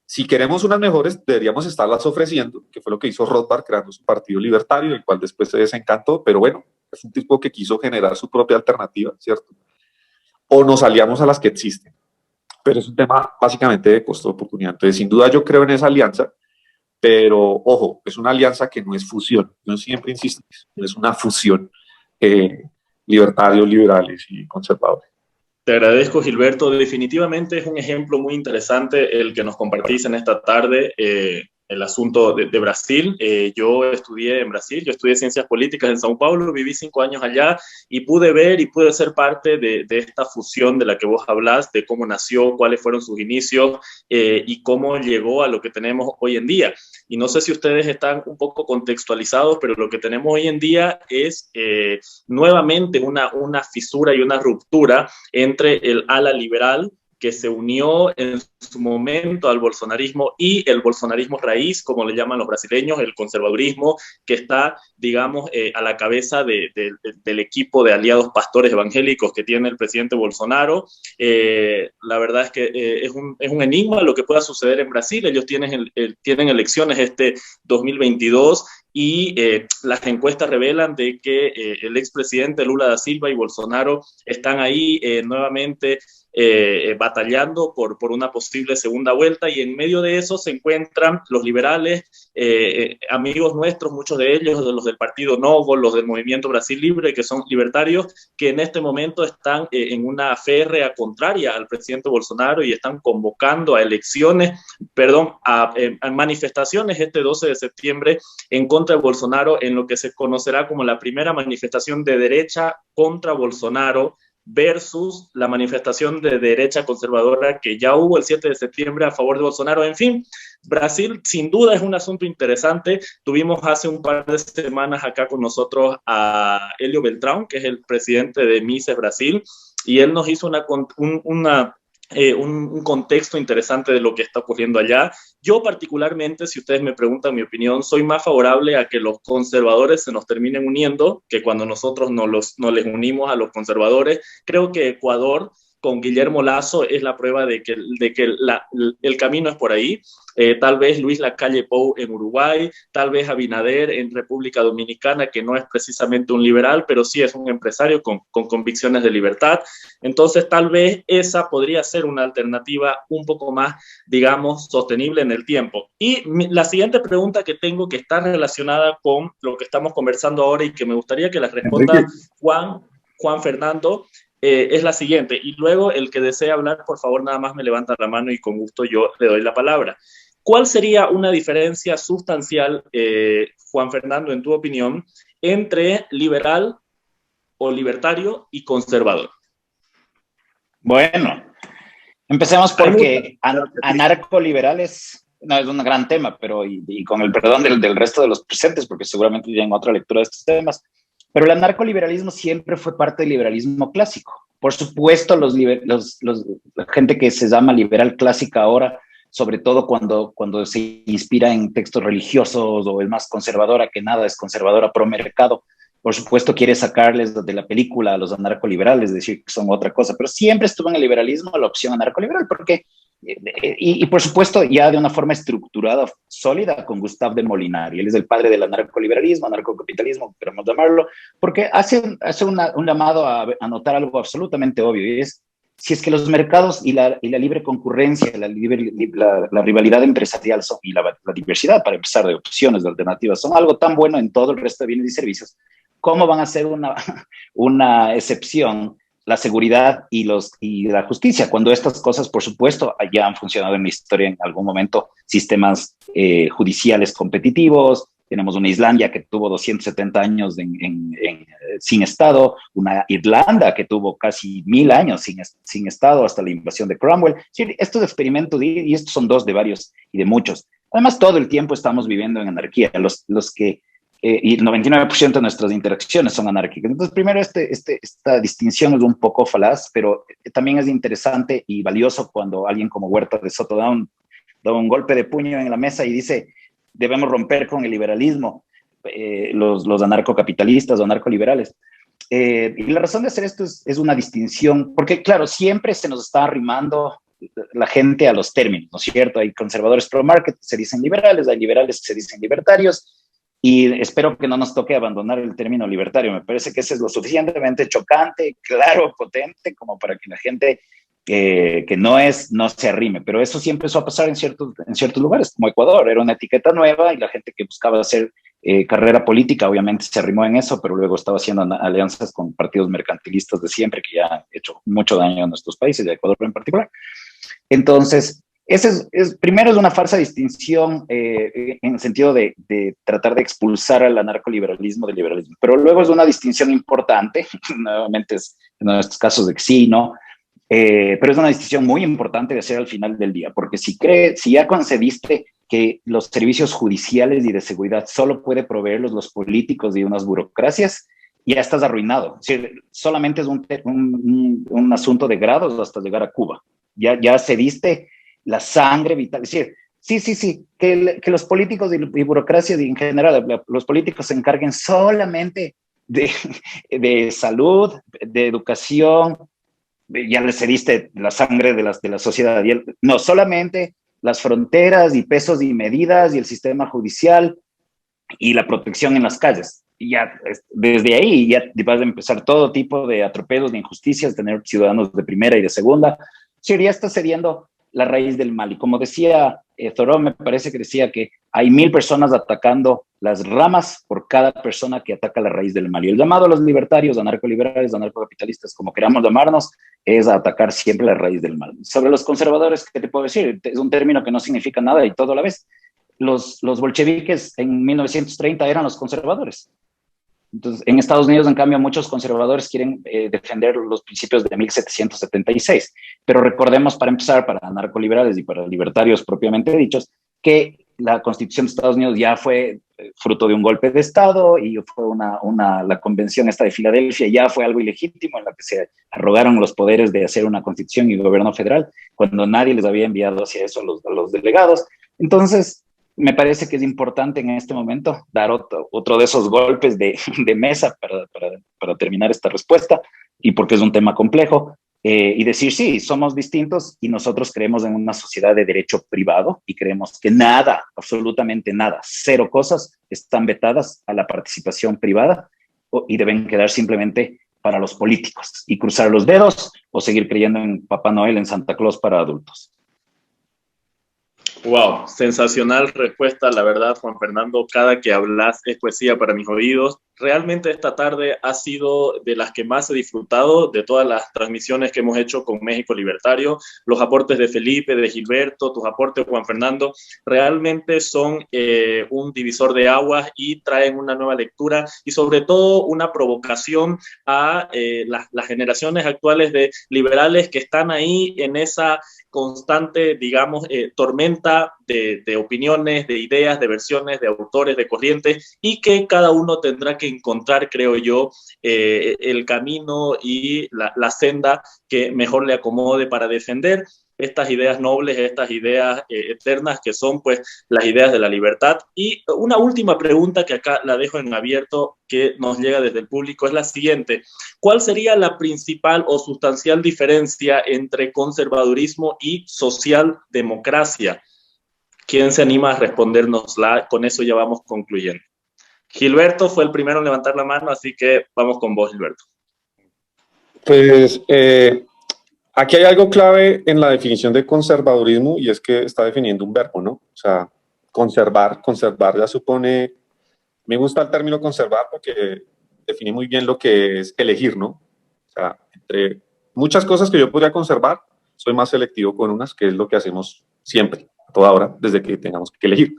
Si queremos unas mejores, deberíamos estarlas ofreciendo, que fue lo que hizo Rothbard creando su partido libertario, el cual después se desencantó, pero bueno, es un tipo que quiso generar su propia alternativa, ¿cierto? O nos aliamos a las que existen. Pero es un tema básicamente de costo de oportunidad. Entonces, sin duda yo creo en esa alianza, pero ojo, es una alianza que no es fusión. Yo siempre insisto, es una fusión. Libertarios, liberales y conservadores. Te agradezco, Gilberto. Definitivamente es un ejemplo muy interesante el que nos compartís en esta tarde, el asunto de Brasil. Yo estudié en Brasil, yo estudié Ciencias Políticas en São Paulo, viví 5 años allá y pude ver y pude ser parte de esta fusión de la que vos hablás, de cómo nació, cuáles fueron sus inicios y cómo llegó a lo que tenemos hoy en día. Y no sé si ustedes están un poco contextualizados, pero lo que tenemos hoy en día es nuevamente una fisura y una ruptura entre el ala liberal que se unió en su momento al bolsonarismo y el bolsonarismo raíz, como le llaman los brasileños, el conservadurismo, que está, digamos, a la cabeza del equipo de aliados pastores evangélicos que tiene el presidente Bolsonaro. La verdad es que es un enigma lo que pueda suceder en Brasil. Ellos tienen elecciones este 2022 y las encuestas revelan de que el expresidente Lula da Silva y Bolsonaro están ahí nuevamente batallando por una posible segunda vuelta, y en medio de eso se encuentran los liberales, amigos nuestros, muchos de ellos, de los del Partido Novo, los del Movimiento Brasil Libre, que son libertarios, que en este momento están en una férrea contraria al presidente Bolsonaro y están convocando a a manifestaciones este 12 de septiembre en contra de Bolsonaro, en lo que se conocerá como la primera manifestación de derecha contra Bolsonaro versus la manifestación de derecha conservadora que ya hubo el 7 de septiembre a favor de Bolsonaro. En fin, Brasil sin duda es un asunto interesante. Tuvimos hace un par de semanas acá con nosotros a Helio Beltrán, que es el presidente de Mises Brasil, y él nos hizo un contexto interesante de lo que está ocurriendo allá. Yo particularmente, si ustedes me preguntan mi opinión, soy más favorable a que los conservadores se nos terminen uniendo que cuando nosotros no les unimos a los conservadores. Creo que Ecuador con Guillermo Lasso es la prueba de que el camino es por ahí. Tal vez Luis Lacalle Pou en Uruguay, tal vez Abinader en República Dominicana, que no es precisamente un liberal, pero sí es un empresario con convicciones de libertad. Entonces, tal vez esa podría ser una alternativa un poco más, digamos, sostenible en el tiempo. Y la siguiente pregunta que tengo, que está relacionada con lo que estamos conversando ahora y que me gustaría que la responda Juan Fernando, es la siguiente. Y luego el que desee hablar, por favor, nada más me levanta la mano y con gusto yo le doy la palabra. ¿Cuál sería una diferencia sustancial, Juan Fernando, en tu opinión, entre liberal o libertario y conservador? Bueno, empecemos porque anarcoliberales no es un gran tema, pero y con el perdón del resto de los presentes, porque seguramente tienen otra lectura de estos temas, pero el anarcoliberalismo siempre fue parte del liberalismo clásico. Por supuesto, la gente que se llama liberal clásica ahora, sobre todo cuando se inspira en textos religiosos o es más conservadora que nada, es conservadora pro mercado, por supuesto quiere sacarles de la película a los anarcoliberales, decir que son otra cosa, pero siempre estuvo en el liberalismo la opción anarcoliberal, porque, y por supuesto ya de una forma estructurada, sólida, con Gustave de Molinari. Él es el padre del anarcoliberalismo, anarcocapitalismo, queremos llamarlo, porque hace un llamado a notar algo absolutamente obvio, y es, si es que los mercados y la libre concurrencia, la rivalidad empresarial y la diversidad, para empezar, de opciones, de alternativas, son algo tan bueno en todo el resto de bienes y servicios, ¿cómo van a ser una excepción la seguridad y la justicia, cuando estas cosas, por supuesto, ya han funcionado en la historia en algún momento, sistemas judiciales competitivos? Tenemos una Islandia que tuvo 270 años sin Estado, una Irlanda que tuvo casi 1000 años sin Estado hasta la invasión de Cromwell. Sí, estos experimentos, y estos son dos de varios y de muchos. Además, todo el tiempo estamos viviendo en anarquía. Y el 99% de nuestras interacciones son anárquicas. Entonces, primero, esta distinción es un poco falaz, pero también es interesante y valioso cuando alguien como Huerta de Soto da un golpe de puño en la mesa y dice: debemos romper con el liberalismo, los anarcocapitalistas o anarcoliberales. Y la razón de hacer esto es una distinción, porque claro, siempre se nos está arrimando la gente a los términos, ¿no es cierto? Hay conservadores pro-market que se dicen liberales, hay liberales que se dicen libertarios, y espero que no nos toque abandonar el término libertario. Me parece que ese es lo suficientemente chocante, claro, potente, como para que la gente que no se arrime. Pero eso sí empezó a pasar en ciertos lugares, como Ecuador. Era una etiqueta nueva y la gente que buscaba hacer carrera política obviamente se arrimó en eso, pero luego estaba haciendo alianzas con partidos mercantilistas de siempre, que ya han hecho mucho daño a nuestros países, y a Ecuador en particular. Entonces, primero es una falsa distinción en el sentido de tratar de expulsar al anarcoliberalismo del liberalismo, pero luego es una distinción importante, nuevamente es en estos casos de que sí, ¿no? Pero es una distinción muy importante de hacer al final del día, porque si ya concediste que los servicios judiciales y de seguridad solo puede proveerlos los políticos y unas burocracias, ya estás arruinado. O sea, solamente es un asunto de grados hasta llegar a Cuba. Ya cediste la sangre vital. Es decir, sí, que los políticos y burocracia en general, los políticos se encarguen solamente de salud, de educación, ya le cediste la sangre de la sociedad. No, solamente las fronteras y pesos y medidas y el sistema judicial y la protección en las calles. Y ya desde ahí ya vas a empezar todo tipo de atropellos, de injusticias, tener ciudadanos de primera y de segunda. Sí, ya está cediendo la raíz del mal. Y como decía Thoreau, me parece que decía que hay 1000 personas atacando las ramas por cada persona que ataca la raíz del mal. Y el llamado a los libertarios, anarcoliberales, anarcocapitalistas, como queramos llamarnos, es atacar siempre la raíz del mal. Sobre los conservadores, ¿qué te puedo decir? Es un término que no significa nada y todo a la vez. Los bolcheviques en 1930 eran los conservadores. Entonces, en Estados Unidos, en cambio, muchos conservadores quieren defender los principios de 1776. Pero recordemos, para empezar, para narcoliberales y para libertarios propiamente dichos, que la Constitución de Estados Unidos ya fue fruto de un golpe de Estado y fue la convención esta de Filadelfia ya fue algo ilegítimo en la que se arrogaron los poderes de hacer una constitución y gobierno federal cuando nadie les había enviado hacia eso a los delegados. Entonces, me parece que es importante en este momento dar otro de esos golpes de mesa para terminar esta respuesta y porque es un tema complejo. Y decir, sí, somos distintos y nosotros creemos en una sociedad de derecho privado y creemos que nada, absolutamente nada, cero cosas están vetadas a la participación privada y deben quedar simplemente para los políticos y cruzar los dedos o seguir creyendo en Papá Noel, en Santa Claus para adultos. Wow, sensacional respuesta, la verdad, Juan Fernando, cada que hablas es poesía para mis oídos. Realmente esta tarde ha sido de las que más he disfrutado de todas las transmisiones que hemos hecho con México Libertario. Los aportes de Felipe, de Gilberto, tus aportes, Juan Fernando, realmente son un divisor de aguas y traen una nueva lectura y sobre todo una provocación a las generaciones actuales de liberales que están ahí en esa constante, digamos, tormenta de opiniones, de ideas, de versiones, de autores, de corrientes, y que cada uno tendrá que encontrar, creo yo, el camino y la senda que mejor le acomode para defender estas ideas nobles, estas ideas eternas que son pues las ideas de la libertad. Y una última pregunta que acá la dejo en abierto, que nos llega desde el público, es la siguiente. ¿Cuál sería la principal o sustancial diferencia entre conservadurismo y socialdemocracia? ¿Quién se anima a respondérnosla? Con eso ya vamos concluyendo. Gilberto fue el primero en levantar la mano, así que vamos con vos, Gilberto. Pues aquí hay algo clave en la definición de conservadurismo y es que está definiendo un verbo, ¿no? O sea, conservar ya supone, me gusta el término conservar porque define muy bien lo que es elegir, ¿no? O sea, entre muchas cosas que yo podría conservar, soy más selectivo con unas, que es lo que hacemos siempre, a toda hora, desde que tengamos que elegir.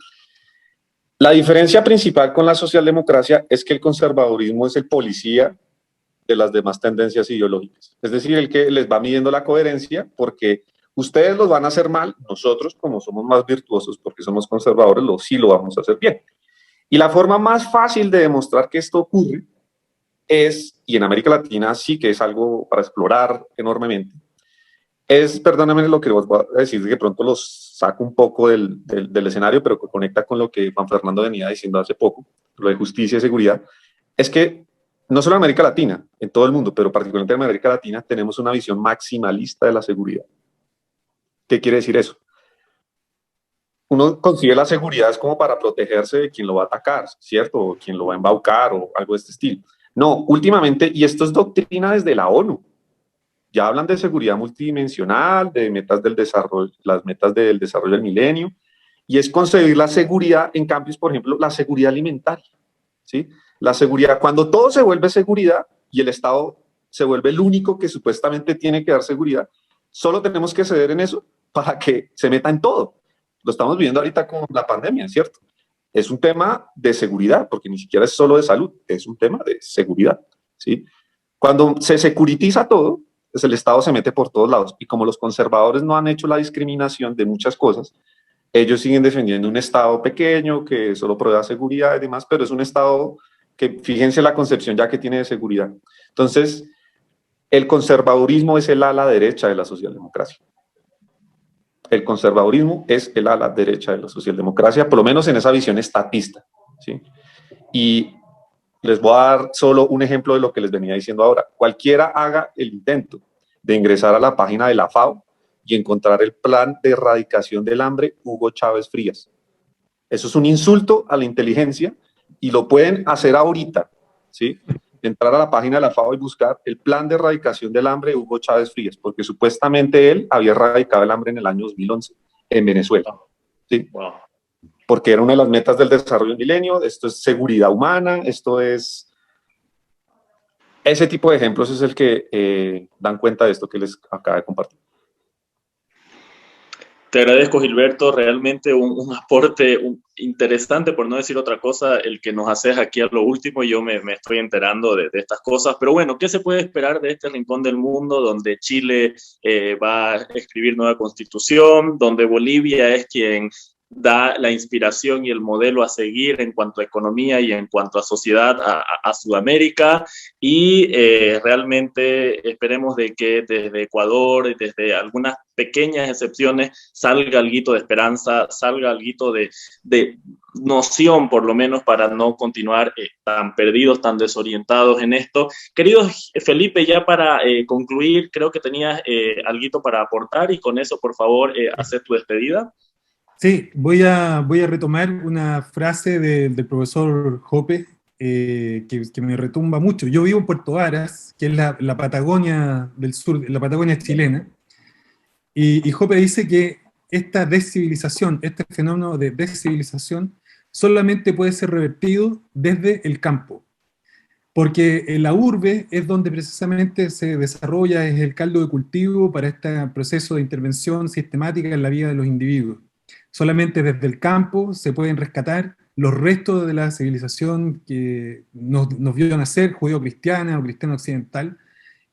La diferencia principal con la socialdemocracia es que el conservadurismo es el policía de las demás tendencias ideológicas. Es decir, el que les va midiendo la coherencia, porque ustedes los van a hacer mal, nosotros, como somos más virtuosos porque somos conservadores, sí lo vamos a hacer bien. Y la forma más fácil de demostrar que esto ocurre es, y en América Latina sí que es algo para explorar enormemente, perdóname lo que os voy a decir, que pronto los saco un poco del escenario, pero que conecta con lo que Juan Fernando venía diciendo hace poco, lo de justicia y seguridad, es que no solo en América Latina, en todo el mundo, pero particularmente en América Latina, tenemos una visión maximalista de la seguridad. ¿Qué quiere decir eso? Uno consigue la seguridad es como para protegerse de quien lo va a atacar, ¿cierto? O quien lo va a embaucar o algo de este estilo. No, últimamente, y esto es doctrina desde la ONU, ya hablan de seguridad multidimensional, de metas del desarrollo, las metas del desarrollo del milenio, y es concebir la seguridad en cambios, por ejemplo, la seguridad alimentaria, ¿sí? La seguridad, cuando todo se vuelve seguridad y el Estado se vuelve el único que supuestamente tiene que dar seguridad, solo tenemos que ceder en eso para que se meta en todo. Lo estamos viviendo ahorita con la pandemia, ¿cierto? Es un tema de seguridad, porque ni siquiera es solo de salud, es un tema de seguridad, ¿sí? Cuando se securitiza todo, pues el Estado se mete por todos lados. Y como los conservadores no han hecho la discriminación de muchas cosas, ellos siguen defendiendo un Estado pequeño que solo provee seguridad y demás, pero es un Estado que, fíjense la concepción ya que tiene de seguridad. Entonces, el conservadurismo es el ala derecha de la socialdemocracia. El conservadurismo es el ala derecha de la socialdemocracia, por lo menos en esa visión estatista, ¿sí? Y les voy a dar solo un ejemplo de lo que les venía diciendo ahora. Cualquiera haga el intento de ingresar a la página de la FAO y encontrar el plan de erradicación del hambre Hugo Chávez Frías. Eso es un insulto a la inteligencia y lo pueden hacer ahorita, ¿sí? Entrar a la página de la FAO y buscar el plan de erradicación del hambre Hugo Chávez Frías, porque supuestamente él había erradicado el hambre en el año 2011 en Venezuela, ¿sí? Wow. Porque era una de las metas del desarrollo del milenio. Esto es seguridad humana, esto es... Ese tipo de ejemplos es el que dan cuenta de esto que les acabo de compartir. Te agradezco, Gilberto, realmente un aporte interesante, por no decir otra cosa, el que nos haces aquí a lo último. Yo me estoy enterando de estas cosas, pero bueno, ¿qué se puede esperar de este rincón del mundo donde Chile va a escribir nueva constitución, donde Bolivia es quien da la inspiración y el modelo a seguir en cuanto a economía y en cuanto a sociedad a Sudamérica? Y realmente esperemos de que desde Ecuador y desde algunas pequeñas excepciones salga algo de esperanza, salga algo de noción, por lo menos, para no continuar tan perdidos, tan desorientados en esto. Querido Felipe, ya para concluir, creo que tenías algo para aportar, y con eso, por favor, hacer tu despedida. Sí, voy a retomar una frase del profesor Hoppe que me retumba mucho. Yo vivo en Puerto Varas, que es la Patagonia del sur, la Patagonia chilena, y Hoppe dice que esta descivilización, este fenómeno de descivilización, solamente puede ser revertido desde el campo, porque en la urbe es donde precisamente se desarrolla, es el caldo de cultivo para este proceso de intervención sistemática en la vida de los individuos. Solamente desde el campo se pueden rescatar los restos de la civilización que nos vio nacer, judeo-cristiana o cristiano-occidental,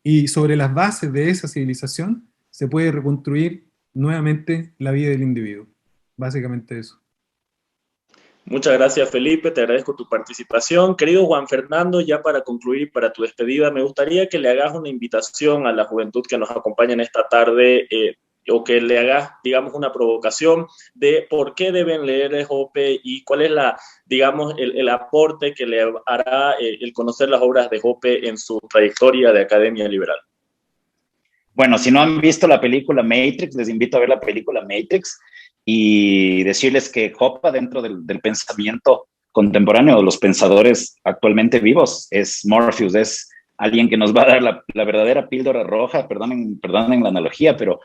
y sobre las bases de esa civilización se puede reconstruir nuevamente la vida del individuo. Básicamente eso. Muchas gracias, Felipe, te agradezco tu participación. Querido Juan Fernando, ya para concluir, para tu despedida, me gustaría que le hagas una invitación a la juventud que nos acompaña en esta tarde, o que le hagas, digamos, una provocación de por qué deben leer Hoppe y cuál es el aporte que le hará el conocer las obras de Hoppe en su trayectoria de academia liberal. Bueno, si no han visto la película Matrix, les invito a ver la película Matrix y decirles que Hoppe, dentro del pensamiento contemporáneo de los pensadores actualmente vivos, es Morpheus, es alguien que nos va a dar la verdadera píldora roja, perdonen la analogía, pero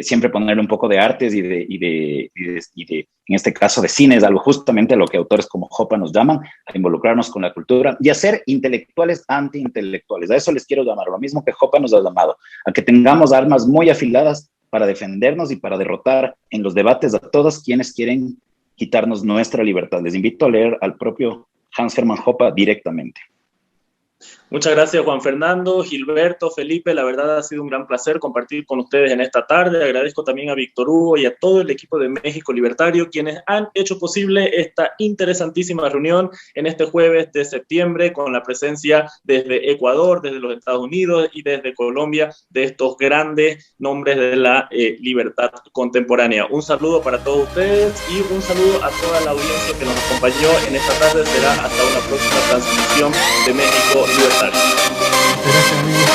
siempre ponerle un poco de artes y de, en este caso, de cine, es algo justamente a lo que autores como Hoppe nos llaman, a involucrarnos con la cultura y a ser intelectuales anti-intelectuales. A eso les quiero llamar, lo mismo que Hoppe nos ha llamado, a que tengamos armas muy afiladas para defendernos y para derrotar en los debates a todos quienes quieren quitarnos nuestra libertad. Les invito a leer al propio Hans Hermann Hoppe directamente. Muchas gracias, Juan Fernando, Gilberto, Felipe. La verdad ha sido un gran placer compartir con ustedes en esta tarde. Agradezco también a Víctor Hugo y a todo el equipo de México Libertario, quienes han hecho posible esta interesantísima reunión en este jueves de septiembre, con la presencia desde Ecuador, desde los Estados Unidos y desde Colombia de estos grandes nombres de la libertad contemporánea. Un saludo para todos ustedes y un saludo a toda la audiencia que nos acompañó en esta tarde. Será hasta una próxima transmisión de México Libertario. Gracias, amigos.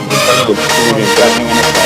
Un saludo. Muy bien, gracias.